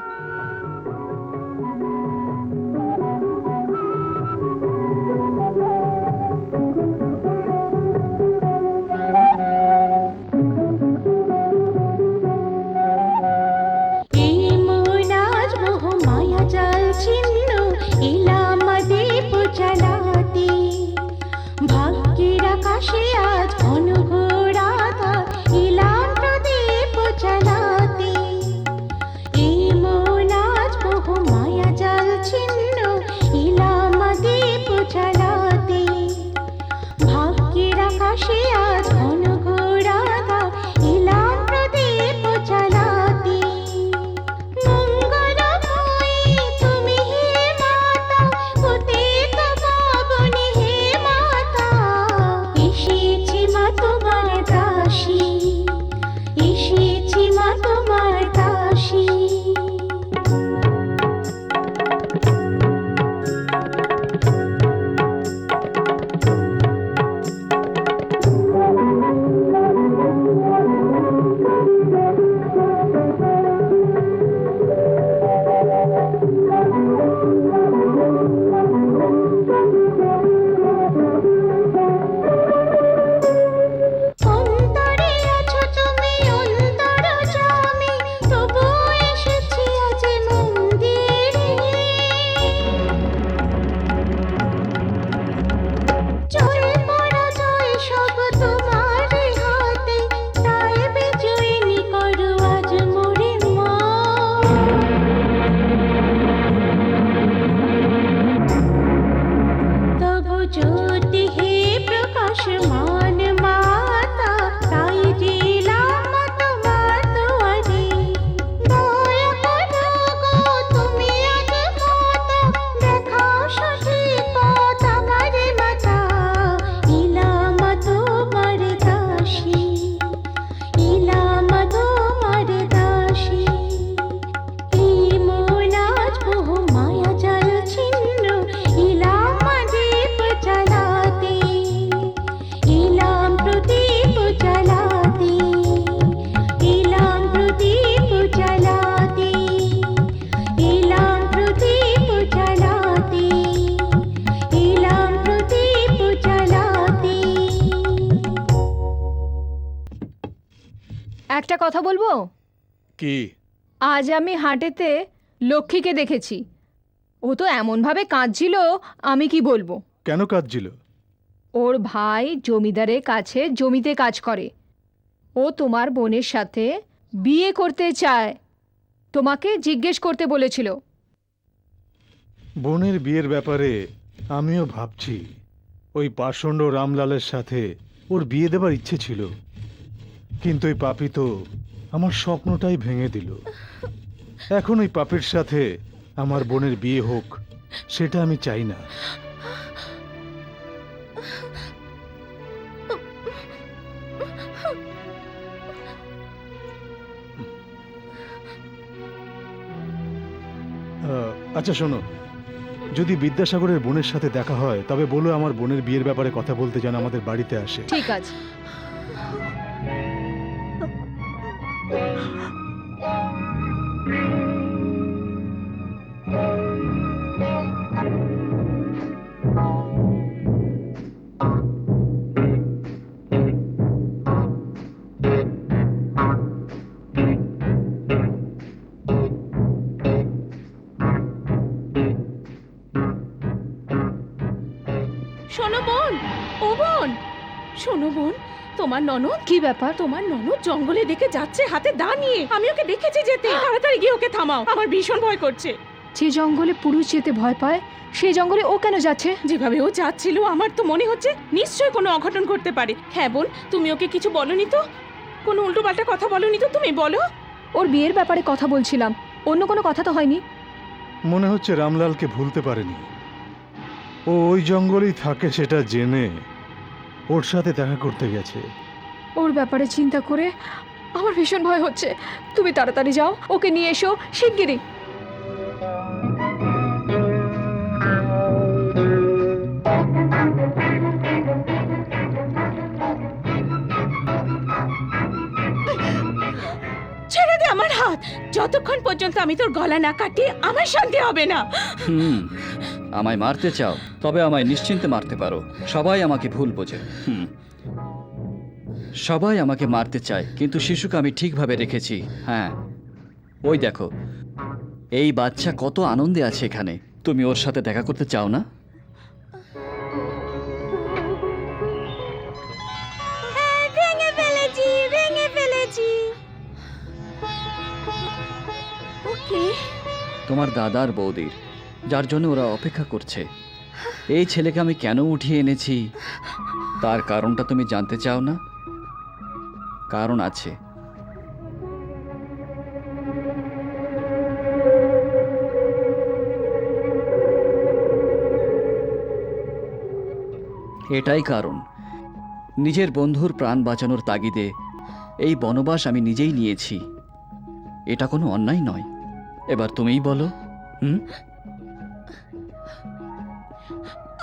Speaker 2: একটা কথা বলবো?
Speaker 1: কি?
Speaker 2: আজ আমি হাটেতে লক্ষ্মীকে দেখেছি। ও তো এমনভাবে কাঁদছিল, আমি কি বলবো।
Speaker 1: কেন কাঁদছিল?
Speaker 2: ওর ভাই জমিদারের কাছে জমিতে কাজ করে। ও তোমার বোনের সাথে বিয়ে করতে চায়, তোমাকে জিজ্ঞেস করতে বলেছিল।
Speaker 1: বোনের বিয়ের ব্যাপারে আমিও ভাবছি। ওই পাষণ্ড রামলালের সাথে ওর বিয়ে দেবার ইচ্ছে ছিল, কিন্তু ওই পাপী তো আমার স্বপ্নটাই ভেঙে দিল। এখন ওই পাপীর সাথে আমার বোনের বিয়ে হোক, সেটা আমি চাই না। আচ্ছা শোনো, যদি বিদ্যাসাগরের বোনের সাথে দেখা হয় তবে বলো আমার বোনের বিয়ের ব্যাপারে কথা বলতে যেন আমাদের বাড়িতে আসে।
Speaker 2: ঠিক আছে।
Speaker 3: শোনো বোন, ও বোন, শোনো বোন, তোমার ননদ,
Speaker 2: কি ব্যাপার?
Speaker 3: তোমার ননদ জঙ্গলে দেখে যাচ্ছে হাতে দা নিয়ে। আমি ওকে দেখেছি যেতে। তাড়াতাড়ি গিয়ে ওকে থামাও, আমার ভীষণ ভয় করছে।
Speaker 2: যে জঙ্গলে পুরুষ যেতে ভয় পায়, সেই জঙ্গলে ও কেন যাচ্ছে?
Speaker 3: যেভাবে ও যাচ্ছিল আমার তো মনে হচ্ছে নিশ্চয়ই কোনো অঘটন করতে পারে। হ্যাঁ বোন, তুমি ওকে কিছু বলনি তো? কোনো উল্টোপাল্টা কথা বলনি তো? তুমি বলো।
Speaker 2: ওর বিয়ের ব্যাপারে কথা বলছিলাম, অন্য কোনো কথা তো হয়নি।
Speaker 1: মনে হচ্ছে রামলালকে ভুলতে পারেনি। ও ওই জঙ্গলেই থাকে সেটা জেনে ওর সাথে দেখা করতে গেছে।
Speaker 2: ওর ব্যাপারে চিন্তা করে আমার ভীষণ ভয় হচ্ছে। তুমি তাড়াতাড়ি যাও, ওকে নিয়ে এসো শিগগিরই।
Speaker 3: ছেড়ে দে আমার হাত। যতক্ষণ পর্যন্ত আমি তোর গলা না কাটি আমার শান্তি হবে না।
Speaker 6: আমায় মারতে চাও? তবে আমায় নিশ্চিন্তে মারতে পারো। সবাই আমাকে ভুল বোঝে। সবাই আমাকে মারতে চায়, কিন্তু শিশুকে আমি ঠিকভাবে রেখেছি। হ্যাঁ, ওই দেখো, এই বাচ্চা কত আনন্দে আছে এখানে। তুমি ওর সাথে দেখা করতে চাও না?
Speaker 4: ভেঙে ফেলেছি, ভেঙে ফেলেছি।
Speaker 3: ওকে,
Speaker 6: তোমার দাদার বৌদির, যার জন্য ওরা অপেক্ষা করছে। এই ছেলেকে আমি কেন উঠিয়ে এনেছি তার কারণটা তুমি জানতে চাও না? কারণ আছে। এটাই কারণ। নিজের বন্ধুর প্রাণ বাঁচানোর তাগিদে এই বনবাস আমি নিজেই নিয়েছি। এটা কোনো অন্যায় নয়। এবার তুমিই বলো।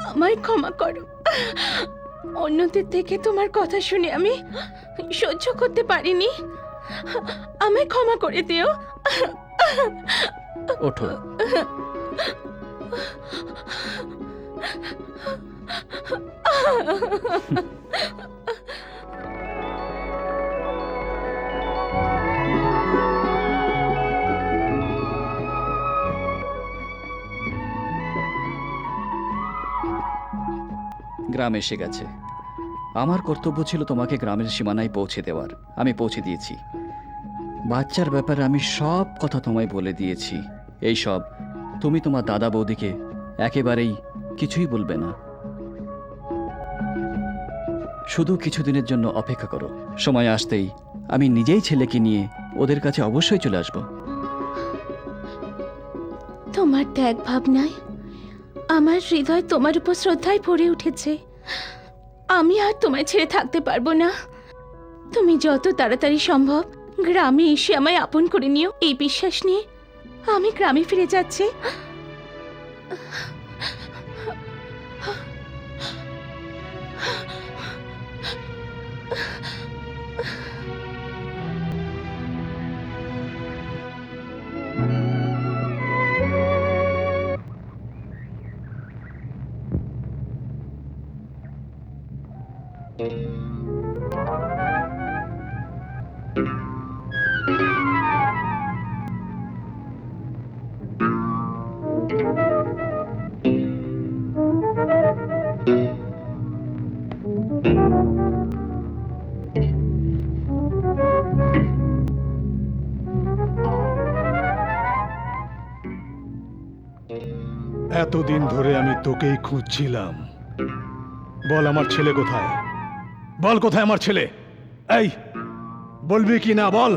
Speaker 3: আমায় ক্ষমা করো। অন্যদের থেকে তোমার কথা শুনে আমি সহ্য করতে পারিনি। আমায় ক্ষমা করে দিও।
Speaker 6: ওঠো। গ্রাম এসে গেছে। আমার কর্তব্য ছিল তোমাকে গ্রামের সীমানায় পৌঁছে দেওয়ার। আমি পৌঁছে দিয়েছি। বাচ্চার ব্যাপারে আমি সব কথা তোমায় বলে দিয়েছি। এই সব তুমি তোমার দাদা বৌদিকে একেবারেই কিছুই বলবে না। শুধু কিছুদিনের জন্য অপেক্ষা করো। সময় আসতেই আমি নিজেই ছেলেকে নিয়ে ওদের কাছে অবশ্যই চলে আসব।
Speaker 3: তোমার ত্যাগ ভাবনায় আমার হৃদয় তোমার উপর শ্রদ্ধায় ভরে উঠেছে। আমি আর তোমায় ছেড়ে থাকতে পারবো না। তুমি যত তাড়াতাড়ি সম্ভব গ্রামে এসে আমায় আপন করে নিও, এই বিশ্বাস নিয়ে আমি গ্রামে ফিরে যাচ্ছি।
Speaker 1: এতদিন ধরে আমি তোকেই খুঁজছিলাম। বল আমার ছেলে কোথায়? বল কোথায় আমার ছেলে? এই বলবি কি না বল?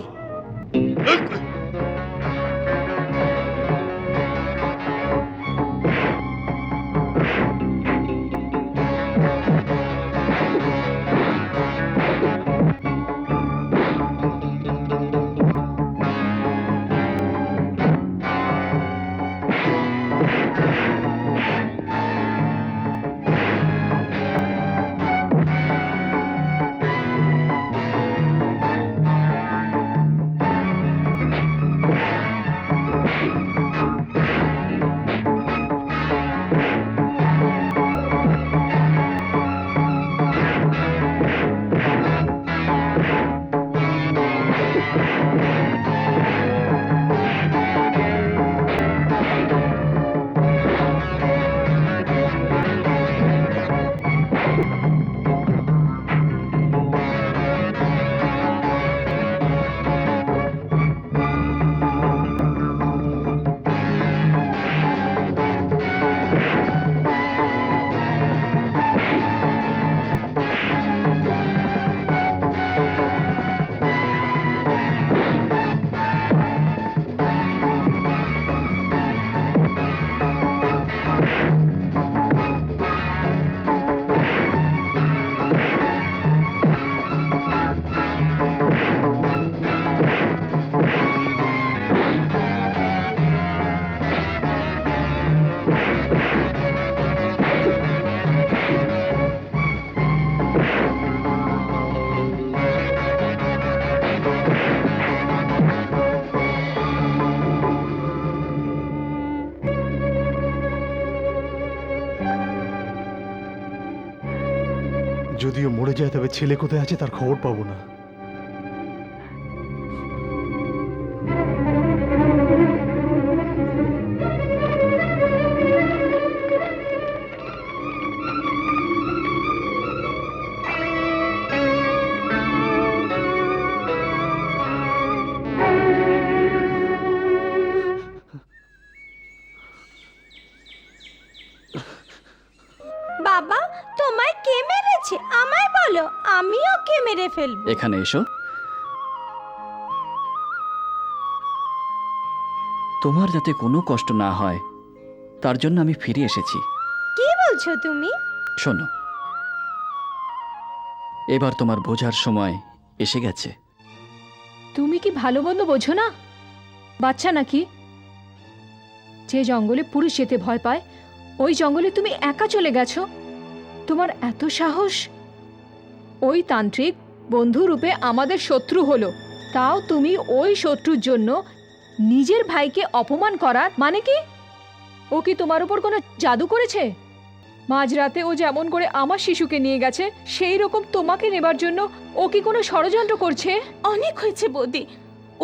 Speaker 1: যদিও মরে যায়, তবে ছেলে কোথায় আছে তার খবর পাবো না।
Speaker 4: বাবা, তোমায় কে মেরেছে আমায় বলো, আমি ওকে মেরে ফেলবো।
Speaker 6: এখানে এসো। তোমার যাতে কোনো কষ্ট না হয় তার জন্য আমি ফিরে এসেছি।
Speaker 4: কি বলছো তুমি?
Speaker 6: শোনো, এবার তোমার বোঝার সময় এসে গেছে।
Speaker 2: তুমি কি ভালো মন্দ বোঝো না? বাচ্চা নাকি? যে জঙ্গলে পুরুষ যেতে ভয় পায়, ওই জঙ্গলে তুমি একা চলে গেছো। তোমার এত সাহস! ওই তান্ত্রিক বন্ধু রূপে আমাদের শত্রু হলো, তাও তুমি ওই শত্রুর জন্য নিজের ভাইকে অপমান করার মানে কি? ও কি তোমার উপর কোনো জাদু করেছে? মাঝরাতে ও যেমন করে আমার শিশুকে নিয়ে গেছে, সেই রকম তোমাকে নেবার জন্য ও কি কোনো ষড়যন্ত্র করছে?
Speaker 3: অনেক হয়েছে বৌদি।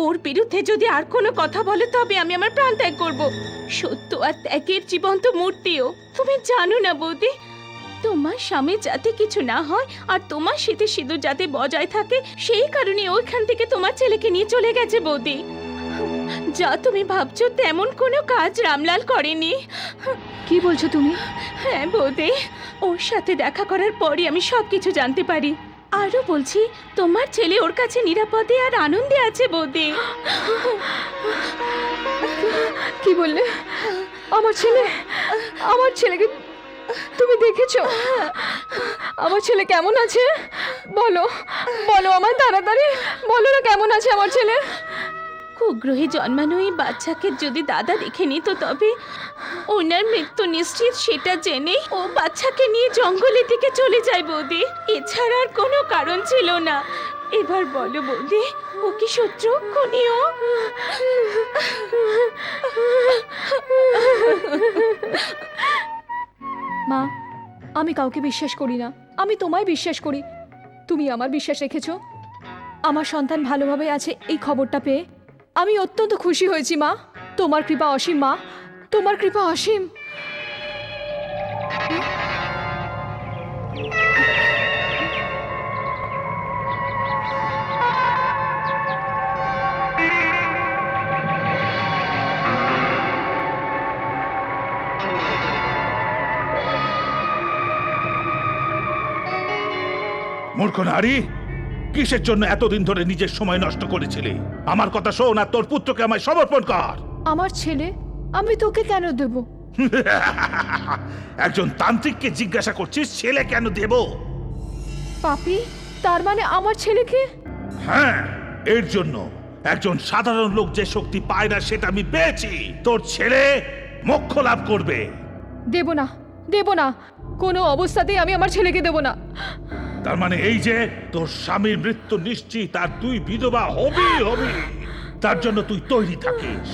Speaker 3: ওর বিরুদ্ধে যদি আর কোনো কথা বলে তবে আমি আমার প্রাণ ত্যাগ করব। সত্য আর ত্যাগের জীবন্ত মূর্তিও। তুমি জানো না বৌদি, তোমার স্বামী যাতে কিছু না হয় আর তোমার শীতে সিঁদুর যাতে বজায় থাকে, সেই কারণে ওইখান থেকে তোমার ছেলেকে নিয়ে চলে গেছে বৌদি। যা তুমি ভাবছো তেমন কোনো কাজ রামলাল করেনি।
Speaker 2: কি বলছো তুমি?
Speaker 3: হ্যাঁ বৌদি, ওর সাথে দেখা করার পরই আমি সবকিছু জানতে পারি। আরো বলছি, তোমার ছেলে ওর কাছে নিরাপদে আর আনন্দে আছে বৌদি।
Speaker 2: কি বললে? আমার ছেলে? আমার ছেলেকে তুমি দেখেছো? আমার ছেলে কেমন আছে? বলো বলো আমায়, তাড়াতাড়ি বলো না কেমন আছে আমার ছেলে।
Speaker 3: কুগ্রহে জন্মানো এই বাচ্চাকে যদি দাদা দেখে নিত তবে ওনার মৃত্যু নিশ্চিত সেটা জেনেই ও বাচ্চাকে নিয়ে জঙ্গলের দিকে চলে যায় বৌদি। এছাড়া আর কোনো কারণ ছিল না। এবার বলো বৌদি, ও কি শত্রু খুনিও?
Speaker 2: মা, আমি কাউকে বিশ্বাস করি না, আমি তোমায় বিশ্বাস করি। তুমি আমার বিশ্বাস রেখেছো। আমার সন্তান ভালোভাবে আছে এই খবরটা পেয়ে আমি অত্যন্ত খুশি হয়েছি মা। তোমার কৃপা অসীম মা। তোমার কৃপা অসীম।
Speaker 7: মূর্খ নারী, কিসের জন্য এতদিন ধরে নিজের সময় নষ্ট করেছিলি? আমার কথা শোন আর তোর পুত্রকে আমায় সমর্পণ কর।
Speaker 2: আমার ছেলে আমি তোকে কেন দেব?
Speaker 7: একজন তান্ত্রিককে জিজ্ঞাসা করছিস ছেলে কেন দেব?
Speaker 2: পাপি, তার মানে আমার ছেলেকে?
Speaker 7: হ্যাঁ, এর জন্য একজন সাধারণ লোক যে শক্তি পায় না সেটা আমি পেয়েছি। তোর ছেলে মোক্ষ লাভ করবে।
Speaker 2: দেব না, দেব না, কোনো অবস্থাতেই আমি আমার ছেলেকে দেব না।
Speaker 7: তার মানে এই যে তোর স্বামীর মৃত্যু নিশ্চিত আর তুই বিধবা হবি হবি, তার জন্য তুই তৈরি থাকিস।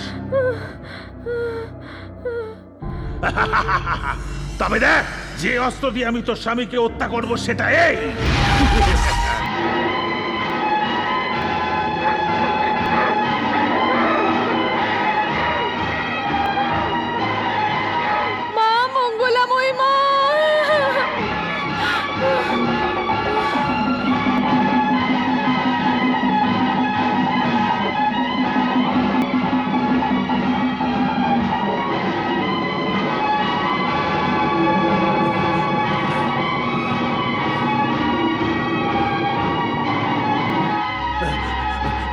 Speaker 7: তবে দেখ, যে অস্ত্র দিয়ে আমি তোর স্বামীকে হত্যা করব সেটা এই।
Speaker 2: মা মঙ্গলাময়ী মা!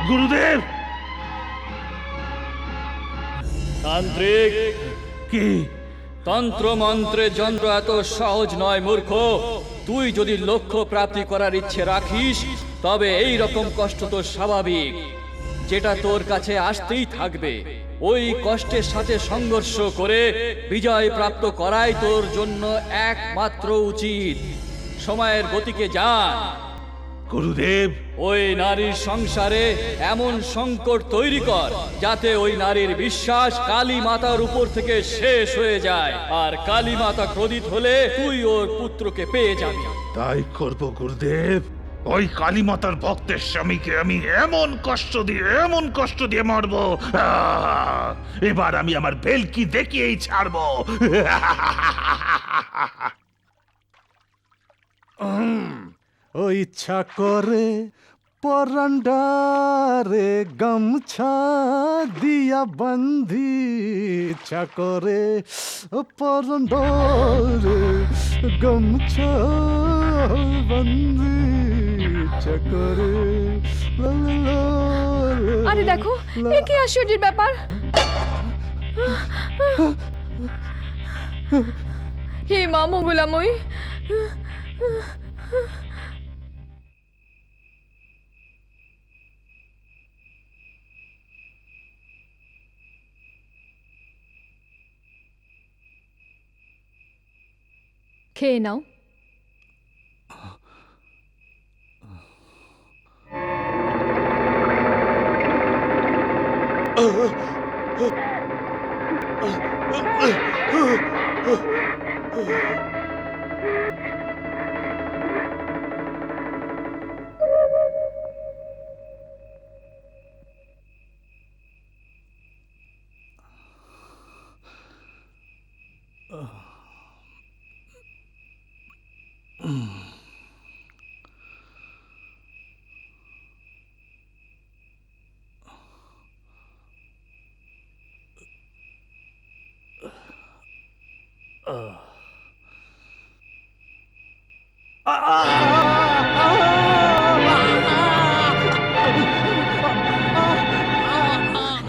Speaker 7: গুরুদেব!
Speaker 6: তান্ত্রিক,
Speaker 7: কি?
Speaker 6: তন্ত্র মন্ত্রে যন্ত্র এত সহজ নয় মূর্খ। তুই যদি লক্ষ্য প্রাপ্তি করার ইচ্ছে রাখিস তবে এই রকম কষ্ট তো স্বাভাবিক, যেটা তোর কাছে আসতেই থাকবে। ওই কষ্টের সাথে সংঘর্ষ করে বিজয় প্রাপ্ত করাই তোর জন্য একমাত্র উচিত। সময়ের গতিকে জান।
Speaker 7: গুরুদেব,
Speaker 6: ওই নারীর সংসারে এমন সংকট তৈরি কর যাতে ওই নারীর বিশ্বাস কালী মাতার উপর থেকে শেষ হয়ে যায়, আর কালী মাতা ক্রোধিত হলে তুই ওর পুত্রকে পেয়ে যাবি।
Speaker 7: তাই করব গুরুদেব। ওই কালী মাতার ভক্তের স্বামীকে আমি এমন কষ্ট দিয়ে মারব, এবার আমি আমার ভেলকি দেখিয়েই ছাড়বো।
Speaker 1: ও ইচ্ছা করে পরান্ডারে গামছা দিয়া বান্ধি, ইচ্ছা করে পরান্ডারে গামছা বান্ধি, ইচ্ছা করে লা লা লা লা।
Speaker 2: আরে দেখো, এ কি আশ্চর্যের ব্যাপার! হে মা মঙ্গলাময়ী! খেয়ে নাও।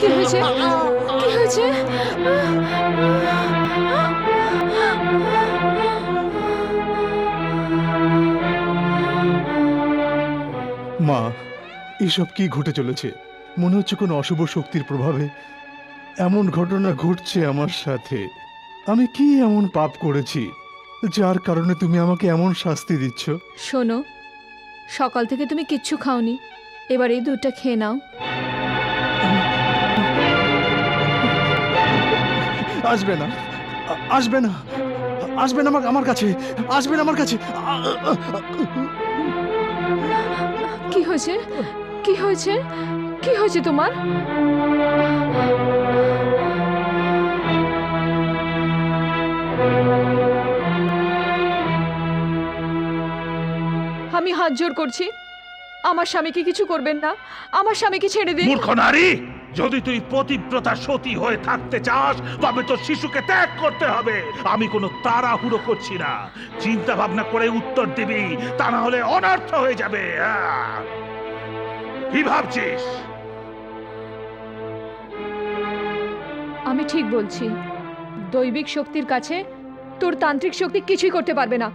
Speaker 2: কি হয়েছে? কি হয়েছে?
Speaker 1: মা, এসব কি ঘটে চলেছে? মনে হচ্ছে কোনো অশুভ শক্তির প্রভাবে এমন ঘটনা ঘটছে আমার সাথে। আমি কি এমন পাপ করেছি যার কারণে তুমি আমাকে এমন শাস্তি দিচ্ছ?
Speaker 2: শোনো, সকাল থেকে তুমি কিচ্ছু খাওনি, এবার এই দুধটা খেয়ে নাও।
Speaker 1: আসবে না, আসবে না, আসবে না আমার কাছে, আসবে না আমার কাছে।
Speaker 2: কি হয়েছে? কি হয়েছে? কি হয়েছে তোমার? হাত জোর করছি, আমার স্বামীকে কিছু করবেন না, আমার স্বামীকে ছেড়ে দিন।
Speaker 7: মূর্খ নারী, যদি তুই পতিব্রতা সতী হয়ে থাকতে চাস তবে তোর শিশুকে ত্যাগ করতে হবে। আমি কোনো তাড়াহুড়ো করছি না, চিন্তা ভাবনা করে উত্তর দিবি, তা না হলে অনর্থ হয়ে যাবে। কি ভাবছিস?
Speaker 2: আমি ঠিক বলছি, দৈবিক শক্তির কাছে তোর তান্ত্রিক শক্তি কিছুই করতে পারবে না।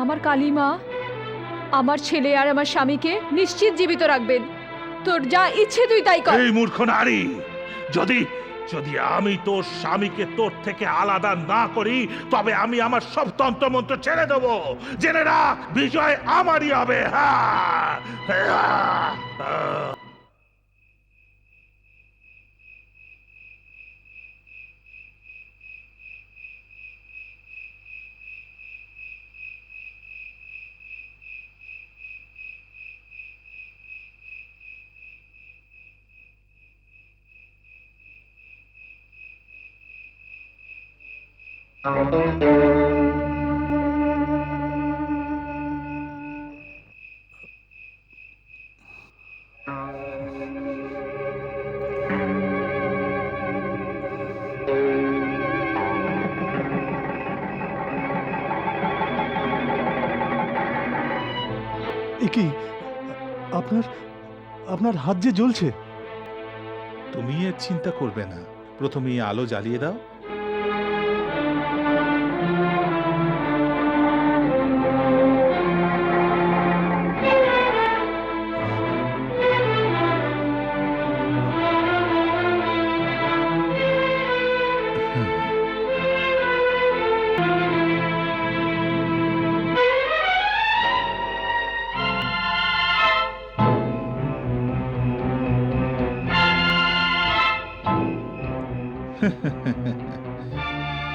Speaker 2: আমার কালিমা আমার ছেলে আর আমার স্বামীকে নিশ্চিত জীবিত রাখবেন। তোর যা ইচ্ছে তুই তাই কর।
Speaker 7: এই মূর্খ নারী, যদি যদি আমি তোর স্বামীকে তোর থেকে আলাদা না করি তবে আমি আমার সব তন্ত্রমন্ত্র ছেড়ে দেবো। জেনে রাখ, বিজয় আমারই হবে।
Speaker 1: এ কি, আপনার আপনার হাত যে জ্বলছে।
Speaker 11: তুমি এর চিন্তা করবে না, প্রথমে এই আলো জ্বালিয়ে দাও।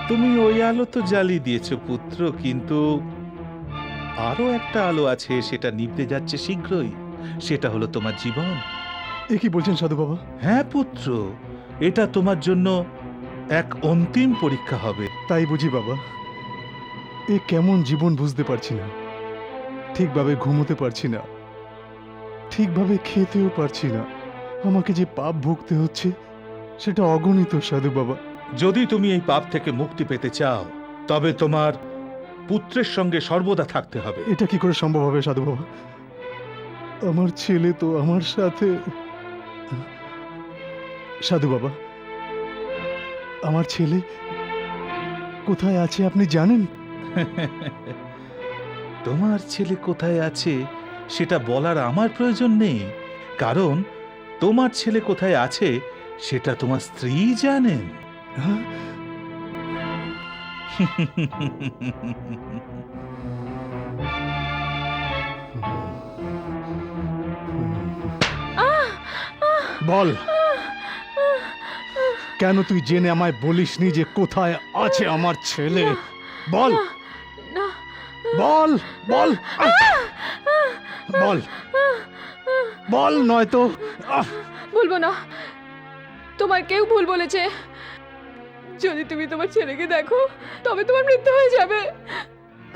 Speaker 11: তুমি ওই আলো তো জ্বালিয়ে দিয়েছো পুত্র, কিন্তু আরো একটা আলো আছে, সেটা নিভতে যাচ্ছে শীঘ্রই। সেটা হলো তোমার জীবন।
Speaker 1: এ কি বলছেন সাধু বাবা?
Speaker 11: হ্যাঁ পুত্র, এটা তোমার জন্য এক অন্তিম পরীক্ষা হবে।
Speaker 1: তাই বুঝি বাবা? এ কেমন জীবন বুঝতে পারছি না, ঠিকভাবে ঘুমোতে পারছি না, ঠিকভাবে খেতেও পারছি না। আমাকে যে পাপ ভুগতে হচ্ছে সেটা অগণিত সাধু বাবা।
Speaker 11: যদি তুমি এই পাপ থেকে মুক্তি পেতে চাও তবে তোমার পুত্রের সঙ্গে সর্বদা থাকতে হবে।
Speaker 1: এটা কি করে সম্ভব হবে সাধু বাবা? আমার ছেলে তো আমার সাথে। সাধু বাবা, আমার ছেলে কোথায় আছে আপনি জানেন?
Speaker 11: তোমার ছেলে কোথায় আছে সেটা বলার আমার প্রয়োজন নেই, কারণ তোমার ছেলে কোথায় আছে সেটা তোমার স্ত্রী জানেন।
Speaker 1: হ্যাঁ? বল, কেন তুই জেনে আমায় বলিসনি যে কোথায় আছে আমার ছেলে? বল বল বল বল বল, নয়তো
Speaker 2: বলবো না। তোমার কেউ ভুল বলেছে। যদি তুমি তোমার ছেলেকে দেখো তবে তোমার মৃত্যু হয়ে যাবে।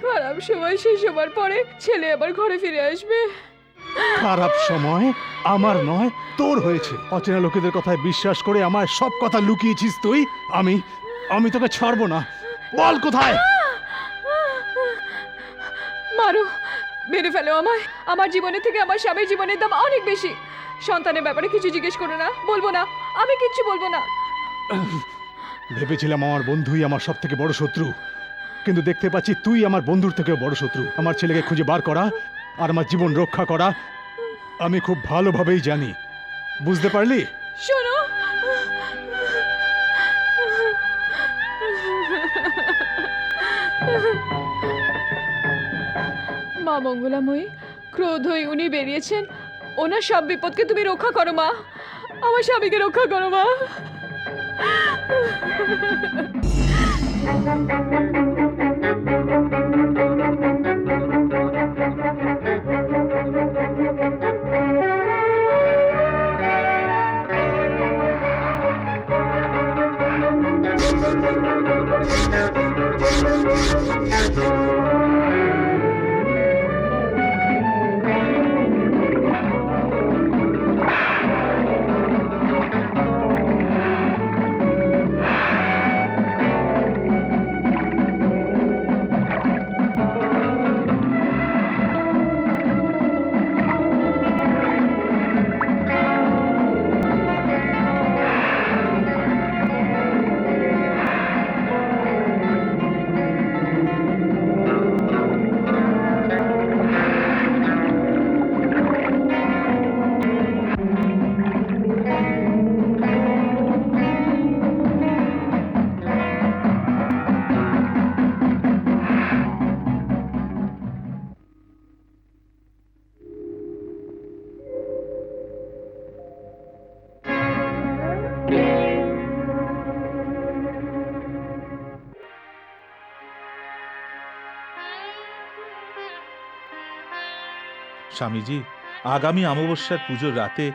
Speaker 2: খারাপ সময় শেষ হবার পরে ছেলে আবার ঘরে ফিরে আসবে।
Speaker 1: খারাপ সময় আমার নয়, তোর হয়েছে। অচেনা লোকেদের কথায় বিশ্বাস করে আমার সব কথা লুকিয়েছিস তুই। আমি তোকে ছাড়বো না। বল কোথায়?
Speaker 2: মারো, মেরে ফেলো আমায়। আমার জীবনের থেকে আমার স্বামীর জীবনের দাম অনেক বেশি। সন্তানের ব্যাপারে কিছু জিজ্ঞেস করো না। বলবো না, আমি কিচ্ছু বলবো না।
Speaker 1: ভেবেছিলাম আমার বন্ধুই আমার সব থেকে বড় শত্রু, কিন্তু দেখতে পাচ্ছি তুই আমার বন্ধুর থেকেও বড় শত্রু। আমার ছেলেকে খুঁজে বার করা আর আমার জীবন রক্ষা করা আমি খুব ভালোভাবেই জানি। বুঝতে পারলি?
Speaker 2: শোনো, মা মঙ্গলাময়ী, ক্রোধই উনি বেরিয়েছেন। ওনার সব বিপদকে তুমি রক্ষা করো মা। আমার স্বামীকে রক্ষা করো মা।
Speaker 11: স্বামীজি, আগামী অমাবস্যার পুজোর রাতে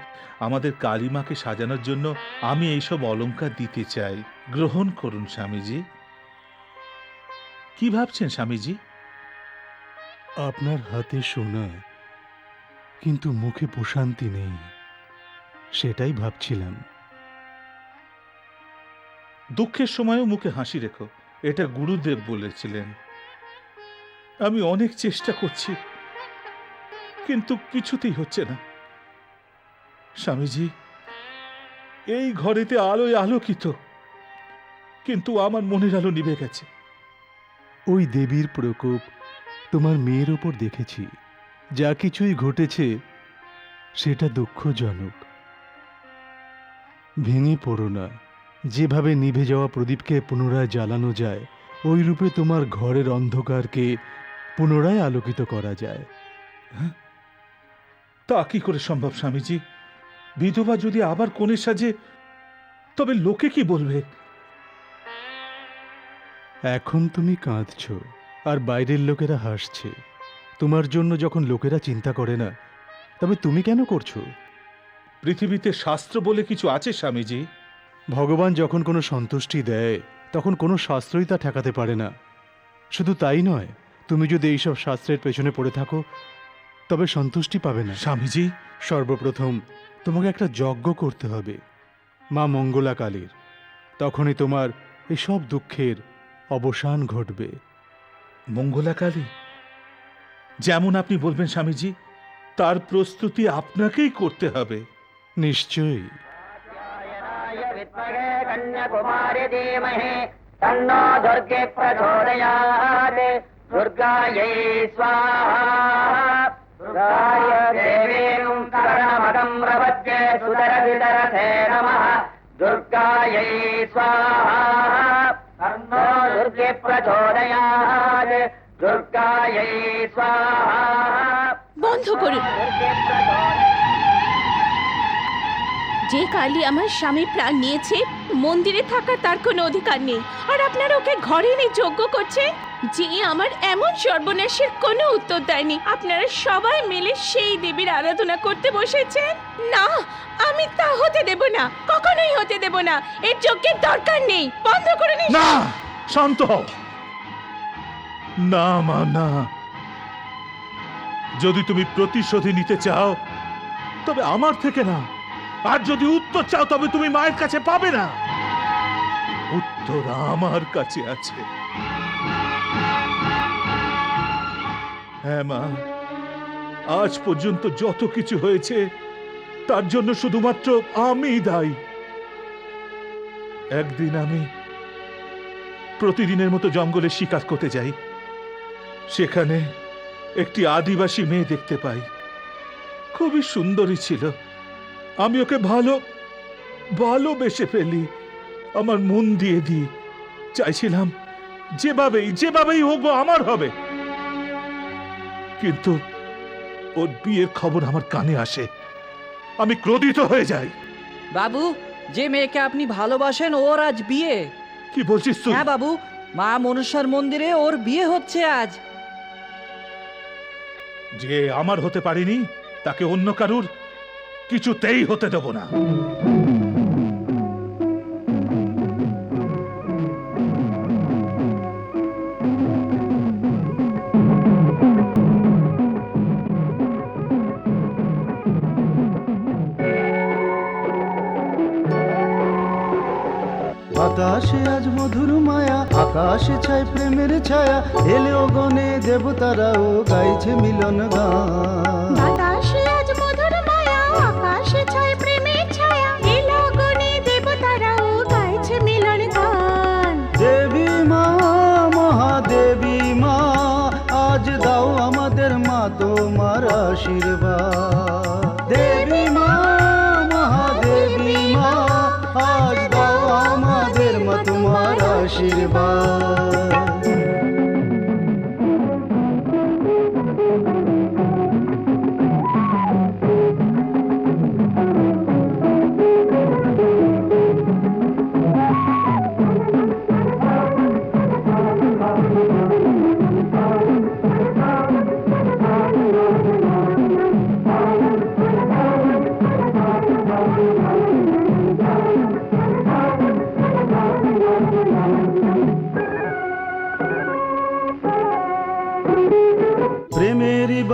Speaker 11: আমাদের কালীমাকে সাজানোর জন্য আমি এইসব অলংকার দিতে চাই। গ্রহণ করুন স্বামীজি। কি ভাবছেন স্বামীজি?
Speaker 1: আপনার হাতে সোনা, কিন্তু মুখে প্রশান্তি নেই, সেটাই ভাবছিলাম।
Speaker 11: দুঃখের সময়ও মুখে হাসি রেখো, এটা গুরুদেব বলেছিলেন। আমি অনেক চেষ্টা করছি, কিন্তু কিছুতেই হচ্ছে না। স্বামীজি, এই ঘরেতে আলোয় আলোকিত, কিন্তু আমার মনের আলো নিভে গেছে।
Speaker 1: ওই দেবীর প্রকোপ তোমার মেয়ের ওপর দেখেছি। যা কিছুই ঘটেছে সেটা দুঃখজনক। ভেঙে পড়ো না। যেভাবে নিভে যাওয়া প্রদীপকে পুনরায় জ্বালানো যায়, ওই রূপে তোমার ঘরের অন্ধকারকে পুনরায় আলোকিত করা যায়।
Speaker 11: তা কি করে সম্ভব স্বামীজি? বিধবা যদি আবার কোণে সাজে, তবে লোকে কি বলবে?
Speaker 1: এখন তুমি কাঁদছ আর বাইরের লোকেরা হাসছে। তোমার জন্য যখন লোকেরা চিন্তা করে না, তবে তুমি কেন করছো?
Speaker 11: পৃথিবীতে শাস্ত্র বলে কিছু আছে স্বামীজি।
Speaker 1: ভগবান যখন কোনো সন্তুষ্টি দেয়, তখন কোনো শাস্ত্রই তা ঠেকাতে পারে না। শুধু তাই নয়, তুমি যদি এইসব শাস্ত্রের পেছনে পড়ে থাকো, তবে সন্তুষ্টি পাবে না।
Speaker 11: স্বামীজি,
Speaker 1: সর্বপ্রথম তোমাকে একটা যজ্ঞ করতে হবে মা মঙ্গলা কালীর। তখনই তোমার এসব দুঃখের অবসান ঘটবে।
Speaker 11: মঙ্গলা কালী? যেমন আপনি বলবেন স্বামীজি, তার প্রস্তুতি আপনাকেই করতে হবে।
Speaker 1: নিশ্চয়ই।
Speaker 8: কন্যাকুমারী ধীমহি তন্নো দুর্গে প্রচোদয়াৎ। দুর্গাयै স্বাহা। দুর্গায় দেবীং শরণমহং প্রপদ্যে সুতরবিতরসে নমঃ। দুর্গাयै স্বাহা। তন্নো দুর্গে প্রচোদয়াৎ। দুর্গাयै স্বাহা।
Speaker 3: বন্ধ করুন। যে কালী আমার স্বামীর প্রাণ নিয়েছে, মন্দিরে থাকার তার কোনো অধিকার নেই। আর আপনারা ওকে ঘরে এনে যজ্ঞ করছেন, যে আমার এমন সর্বনাশের কোনো উত্তর দেয়নি। আপনারা সবাই মিলে সেই দেবীর আরাধনা করতে বসেছেন। না, আমি তা হতে দেব না, কখনোই হতে দেব না। এর যজ্ঞের দরকার নেই। বন্ধ করুন।
Speaker 11: না, শান্ত হও। না মা, না। যদি তুমি প্রতিশোধী নিতে চাও, তবে আমার থেকে না। আর যদি উত্তর চাও, তবে তুমি মায়ের কাছে পাবে না। উত্তর আমার কাছে আছে। হ্যাঁ মা, আজ পর্যন্ত যত কিছু হয়েছে, তার জন্য শুধুমাত্র আমি দায়ী। একদিন আমি প্রতিদিনের মতো জঙ্গলে শিকার করতে যাই। সেখানে একটি আদিবাসী মেয়ে দেখতে পাই। খুবই সুন্দরী ছিল। আমি ওকে ভালোবেসে ফেলি। আমার মন দিয়ে দিই। চাইছিলাম যেভাবেই হোক ও আমার হবে। কিন্তু ওর বিয়ের খবর আমার কানে আসে। আমি ক্রোধিত হয়ে যাই।
Speaker 6: বাবু, যে মেয়েকে আপনি ভালোবাসেন ওর আজ বিয়ে।
Speaker 11: কি বলছিস তুই?
Speaker 6: হ্যাঁ বাবু, মা মনসার মন্দিরে ওর বিয়ে হচ্ছে আজ।
Speaker 11: যে আমার হতে পারিনি, তাকে অন্য কারুর কিছুতেই হতে দেব না।
Speaker 5: বাতাসে আজ মধুর মায়া, আকাশে ছায় প্রেমের ছায়া। এলেও গনে দেবতারাও গাইছে মিলন গান।
Speaker 4: বাতাসে আজ মধুর মায়া, আকাশে ছায় প্রেমের ছায়া। এলো গনে দেবতারাও গাইছে মিলন গান।
Speaker 5: দেবী মা, মহাদেবী মা, আজ দাও আমাদের মা তোমার আশীর্বাদ। দেবী মা, মহাদেবী মা, আজ দাও আমাদের মা তোমার আশীর্বাদ।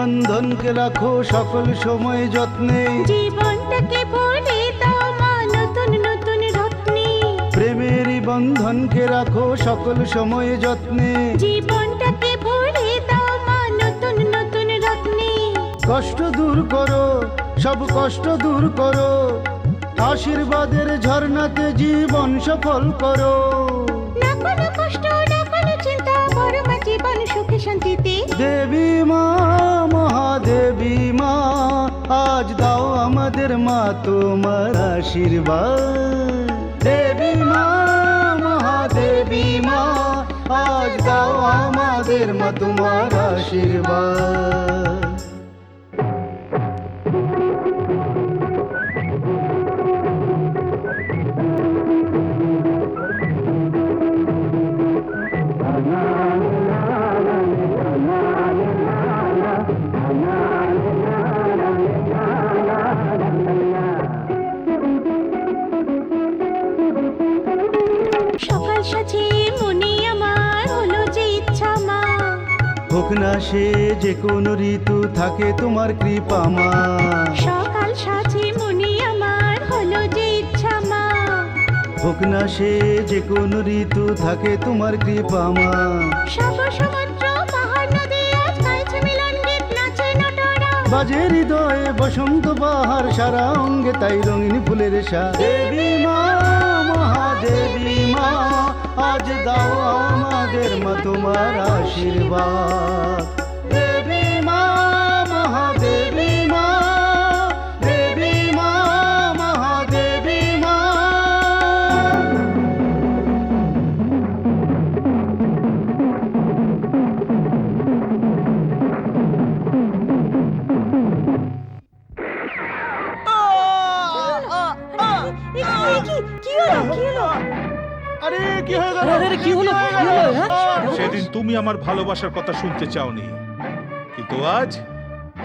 Speaker 5: বন্ধনকে রাখো সকল সময় যত্নে,
Speaker 4: জীবনটাকে ভরে দাও মা নতুন নতুন রত্নে,
Speaker 5: প্রেমেরই বন্ধনকে রাখো সকল সময় যত্নে,
Speaker 4: জীবনটাকে ভরে দাও মা নতুন নতুন রত্নে,
Speaker 5: কষ্ট দূর করো সব কষ্ট দূর করো, আশীর্বাদের ঝর্ণাতে জীবন সফল করো।
Speaker 4: না কোনো কষ্ট না কোনো চিন্তা, বড় মা জীবন সুখে শান্তিতে।
Speaker 5: দেবী মা মহাদেবী মা, আজ দাও আমাদের মা তোমার আশীর্বাদ। দেবী মা মহাদেবী মা, আজ দাও আমাদের মা তোমার আশীর্বাদ।
Speaker 4: সকাল সাজে মনে আমার হলো যে ইচ্ছা মা,
Speaker 5: হোক না সে যে কোনো ঋতু থাকে তোমার কৃপা মা,
Speaker 4: সকাল সাজে মনে আমার হলো যে ইচ্ছা মা,
Speaker 5: হোক না সে যে কোনো ঋতু থাকে তোমার কৃপা মা।
Speaker 4: সাগর সমুদ্র পাহাড় নদী আজ গাইছে মিলন গীত, নাচে নটরা,
Speaker 5: বাজে হৃদয়ে বসন্ত বাহার, সারা অঙ্গে তাই রঙিন ফুলের সাজ। দেবী মা মহাদেবী মা, আজ দাও আমাদের মা তোমার আশীর্বাদ। দেবী মা মহাদেবী মা, দেবী মা মহাদেবী মা। আরে কি হয়ে গেল?
Speaker 9: কি হলো
Speaker 11: সেদিন তুমি আমার ভালোবাসার কথা শুনতে চাওনি, কিন্তু আজ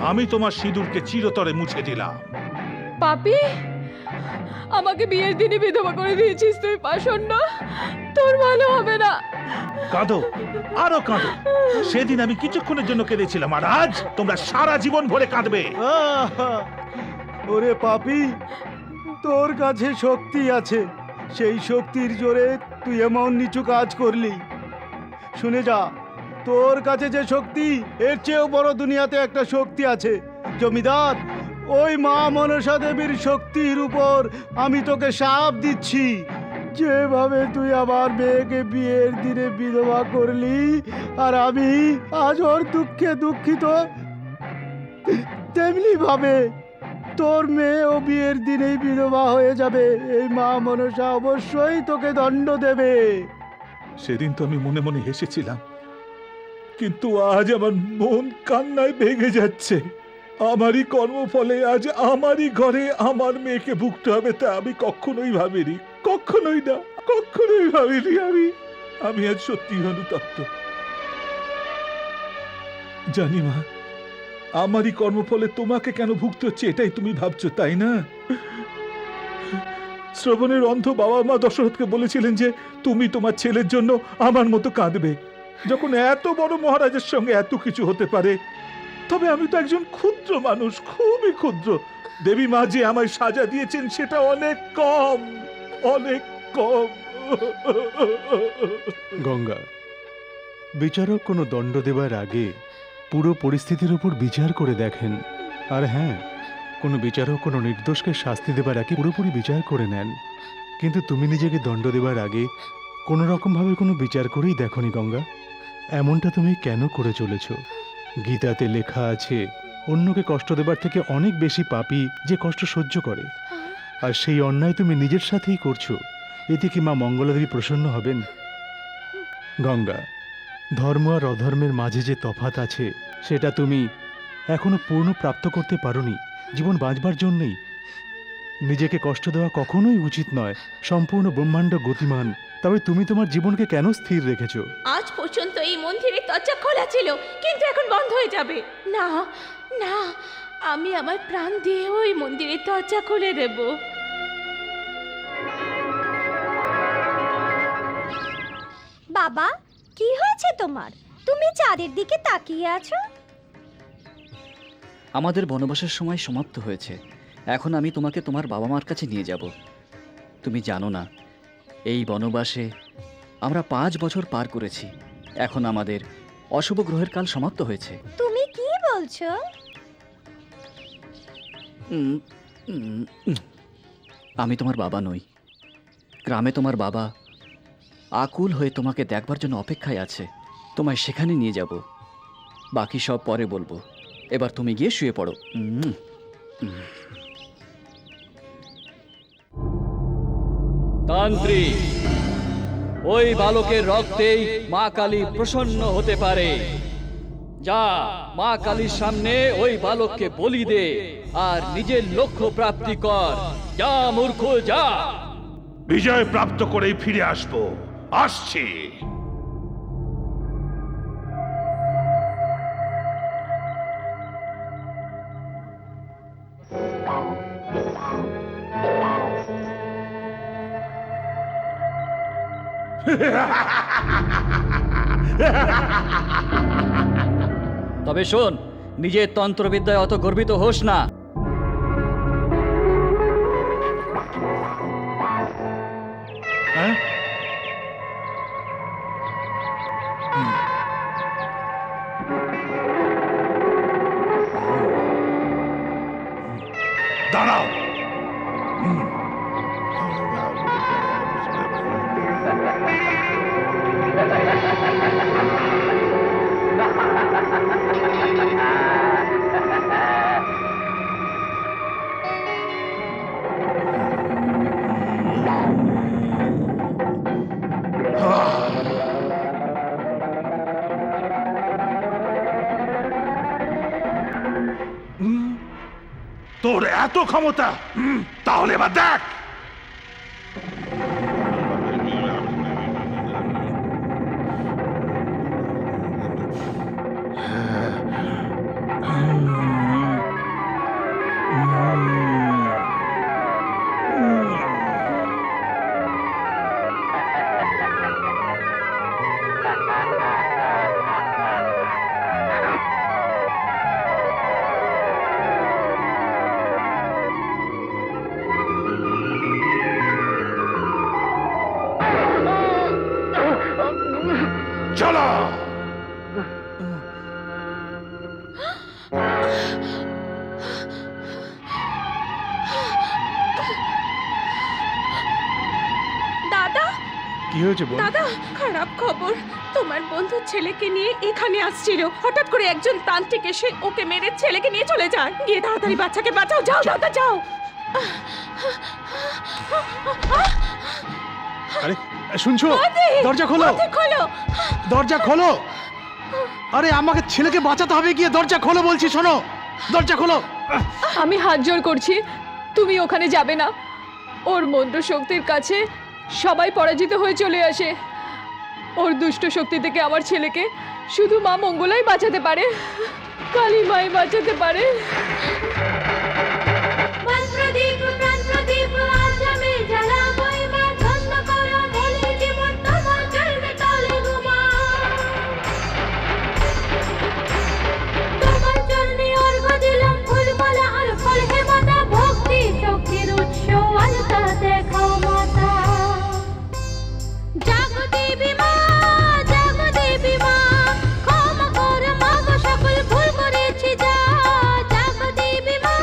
Speaker 11: আমি তোমার সিঁদুরকে চিরতরে মুছে দিলাম।
Speaker 2: পাপি, আমাকে বিয়ের দিনে বিধবা করে দিয়েছিস তুই পাষণ্ড, তোর ভালো হবে না।
Speaker 11: কাঁদো, আরো কাঁদো। সেদিন আমি কিছুক্ষণের জন্য কেঁদেছিলাম, আর আজ তোমরা সারা জীবন ভরে কাঁদবে।
Speaker 5: আহা! ওরে পাপী, তোর কাছে শক্তি আছে, সেই শক্তির জোরে তুই এমন নিচু কাজ করলি। শুনে যা, তোর কাছে যে শক্তি, এর চেয়েও বড় দুনিয়াতে একটা শক্তি আছে। জমিদার, ওই মা মনসা দেবীর শক্তির উপর আমি তোকে শাপ দিচ্ছি, যেভাবে তুই আমার মেয়েকে বিয়ের দিনে বিধবা করলি, আর আমি আজ ওর দুঃখে দুঃখিত, তেমনি ভাবে তোর মেয়ে ও বিয়ের দিনেই বিধবা হয়ে যাবে। এই মা মনসা অবশ্যই তোকে দণ্ড দেবে।
Speaker 11: সেদিন তো আমি মনে মনে হেসেছিলাম, কিন্তু আজ আমার মন কান্নায় ভেঙে যাচ্ছে। আমারই কর্মফলে আজ আমারই ঘরে আমার মেয়েকে ভুগতে হবে, তা আমি কখনোই ভাবিনি, কখনোই না, কখনোই ভাবিনি। আমি আজ সত্যি অনুতপ্ত। জানি মা, আমারই কর্মফলে তোমাকে কেন ভুগতে হচ্ছে এটাই তুমি ভাবছো, তাই না? শ্রবণের অন্ধ বাবা মা দশরথকে বলেছিলেন যে তুমি তোমার ছেলের জন্য আমার মতো কাঁদবে। যখন এত বড় মহারাজের সঙ্গে এত কিছু হতে পারে, তবে আমি তো একজন ক্ষুদ্র মানুষ, খুবই ক্ষুদ্র। দেবী মা যে আমায় সাজা দিয়েছেন সেটা অনেক কম, অনেক কম।
Speaker 1: গঙ্গা, বিচারক কোনো দণ্ড দেবার আগে পুরো পরিস্থিতির উপর বিচার করে দেখেন। আর হ্যাঁ, কোনো বিচারক কোনো নির্দোষকে শাস্তি দেবার আগে পুরোপুরি বিচার করে নেন। কিন্তু তুমি নিজেকে দণ্ড দেবার আগে কোনো রকমভাবে কোনো বিচার করেই দেখনি গঙ্গা। এমনটা তুমি কেন করে চলেছ? গীতাতে লেখা আছে, অন্যকে কষ্ট দেবার থেকে অনেক বেশি পাপী যে কষ্ট সহ্য করে। আর সেই অন্যায় তুমি নিজের সাথেই করছো। এতে কি মা মঙ্গলাদেবী প্রসন্ন হবেন? গঙ্গা, ধর্ম আর অধর্মের মাঝে যে তফাৎ আছে সেটা তুমি এখনো পূর্ণ প্রাপ্ত করতে পারোনি। জীবন বাঁচবার জন্যেই নিজেকে কষ্ট দেওয়া কখনোই উচিত নয়। সম্পূর্ণ ব্রহ্মাণ্ড গতিমান, তবে তুমি তোমার জীবনকে কেন স্থির রেখেছো?
Speaker 3: আজ পর্যন্ত এই মন্দিরের দরজা খোলা ছিল, কিন্তু এখন বন্ধ হয়ে যাবে। না না, আমি আমার প্রাণ দিয়ে ওই মন্দিরের দরজা খুলে দেব।
Speaker 4: বাবা, কি হয়েছে তোমার? তুমি চাঁদের দিকে তাকিয়ে আছো।
Speaker 6: আমাদের বনবাসের সময় সমাপ্ত হয়েছে। এখন আমি তোমাকে তোমার বাবা মার কাছে নিয়ে যাব। তুমি জানো না, এই বনবাসে আমরা 5 বছর পার করেছি। এখন আমাদের অশুভ গ্রহের কাল সমাপ্ত হয়েছে।
Speaker 4: তুমি কি বলছো?
Speaker 6: আমি তোমার বাবা নই। গ্রামে তোমার বাবা আকুল হয়ে তোমাকে দেখবার জন্য অপেক্ষায় আছে। তোমায় সেখানে নিয়ে যাব। বাকি সব পরে বলবো। এবার তুমি গিয়ে শুয়ে পড়ো। তান্ত্রিক, ওই বালকের রক্তেই মা কালী প্রসন্ন হতে পারে। যা, মা কালীর সামনে ওই বালককে বলি দে আর নিজের লক্ষ্য প্রাপ্তি কর। যা মূর্খ, যা।
Speaker 7: বিজয় প্রাপ্ত করেই ফিরে আসবো। আসছি।
Speaker 6: তবে শোন, নিজের তন্ত্রবিদ্যায় অত গর্বিত হোস না।
Speaker 11: হ্যাঁ?
Speaker 7: দাঁড়াও। তোর এত ক্ষমতা? তাহলে এবার দেখ। চলো।
Speaker 3: দাদা,
Speaker 1: কি হয়েছে বোন?
Speaker 3: দাদা, খারাপ খবর। তোমার বন্ধুর ছেলেকে নিয়ে এখানে আসছিল। হঠাৎ করে একজন তান্ত্রিক এসে ওকে মেরে ছেলেকে নিয়ে চলে যায়। গিয়ে তাড়াতাড়ি বাচ্চাকে বাঁচাও। যাও দাদা, যাও।
Speaker 1: আরে শুনছো?
Speaker 3: বৌদি!
Speaker 1: দরজা খোলো,
Speaker 3: বৌদি, খোলো।
Speaker 1: দরজা খোলো। আরে আমাকে ছেলেকে বাঁচাতে হবে, গিয়ে দরজা খোলো বলছি। শোনো, দরজা খোলো।
Speaker 2: আমি হাত জোড় করছি, তুমি ওখানে যাবে না। ওর মন্ত্র শক্তির কাছে সবাই পরাজিত হয়ে চলে আসে। ওর দুষ্ট শক্তি থেকে আমার ছেলেকে শুধু মা মঙ্গলাই বাঁচাতে পারে, কালী মাই বাঁচাতে পারে।
Speaker 4: সকল ভুল করেছি, যা জাগো দেবী মা।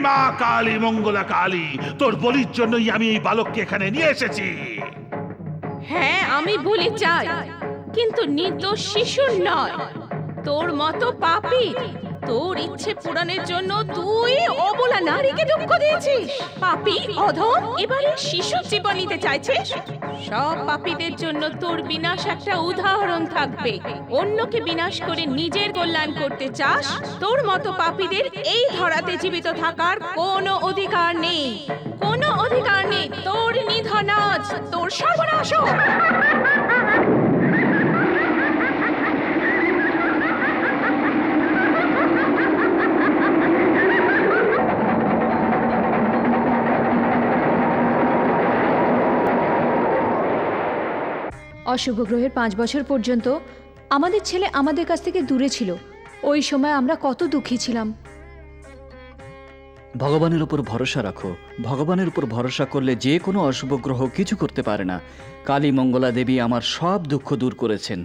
Speaker 7: মা কালী, মঙ্গলা কালী, তোর বলির জন্যই আমি এই বালককে এখানে নিয়ে এসেছি।
Speaker 3: হ্যাঁ, আমি বলি চাই, কিন্তু নির্দোষ শিশুর নয়। তোর মতো পাপী, তোর ইচ্ছে পূরণের জন্য তুই অবলা নারীকে দুঃখ দিয়েছিস। পাপী, অধম, এবারে শিশুর জীবন নিতে চাইছিস। সব পাপীদের জন্য তোর বিনাশ একটা উদাহরণ থাকবে। অন্যকে বিনাশ করে নিজের কল্যাণ করতে চাস, তোর মতো পাপীদের এই ধরাতে জীবিত থাকার কোনো অধিকার নেই, কোনো অধিকার নেই। তোর নিধন আজ, তোর সর্বনাশ হোক।
Speaker 2: অশুভ গ্রহের 5 বছর পর্যন্ত আমাদের ছেলে আমাদের কাছ থেকে দূরে ছিল। ওই সময় আমরা কত দুঃখী ছিলাম।
Speaker 6: ভগবানের উপর ভরসা রাখো। ভগবানের উপর ভরসা করলে যে কোনো অশুভ গ্রহ কিছু করতে পারে না। কালী মঙ্গলা দেবী আমার সব দুঃখ দূর করেছেন।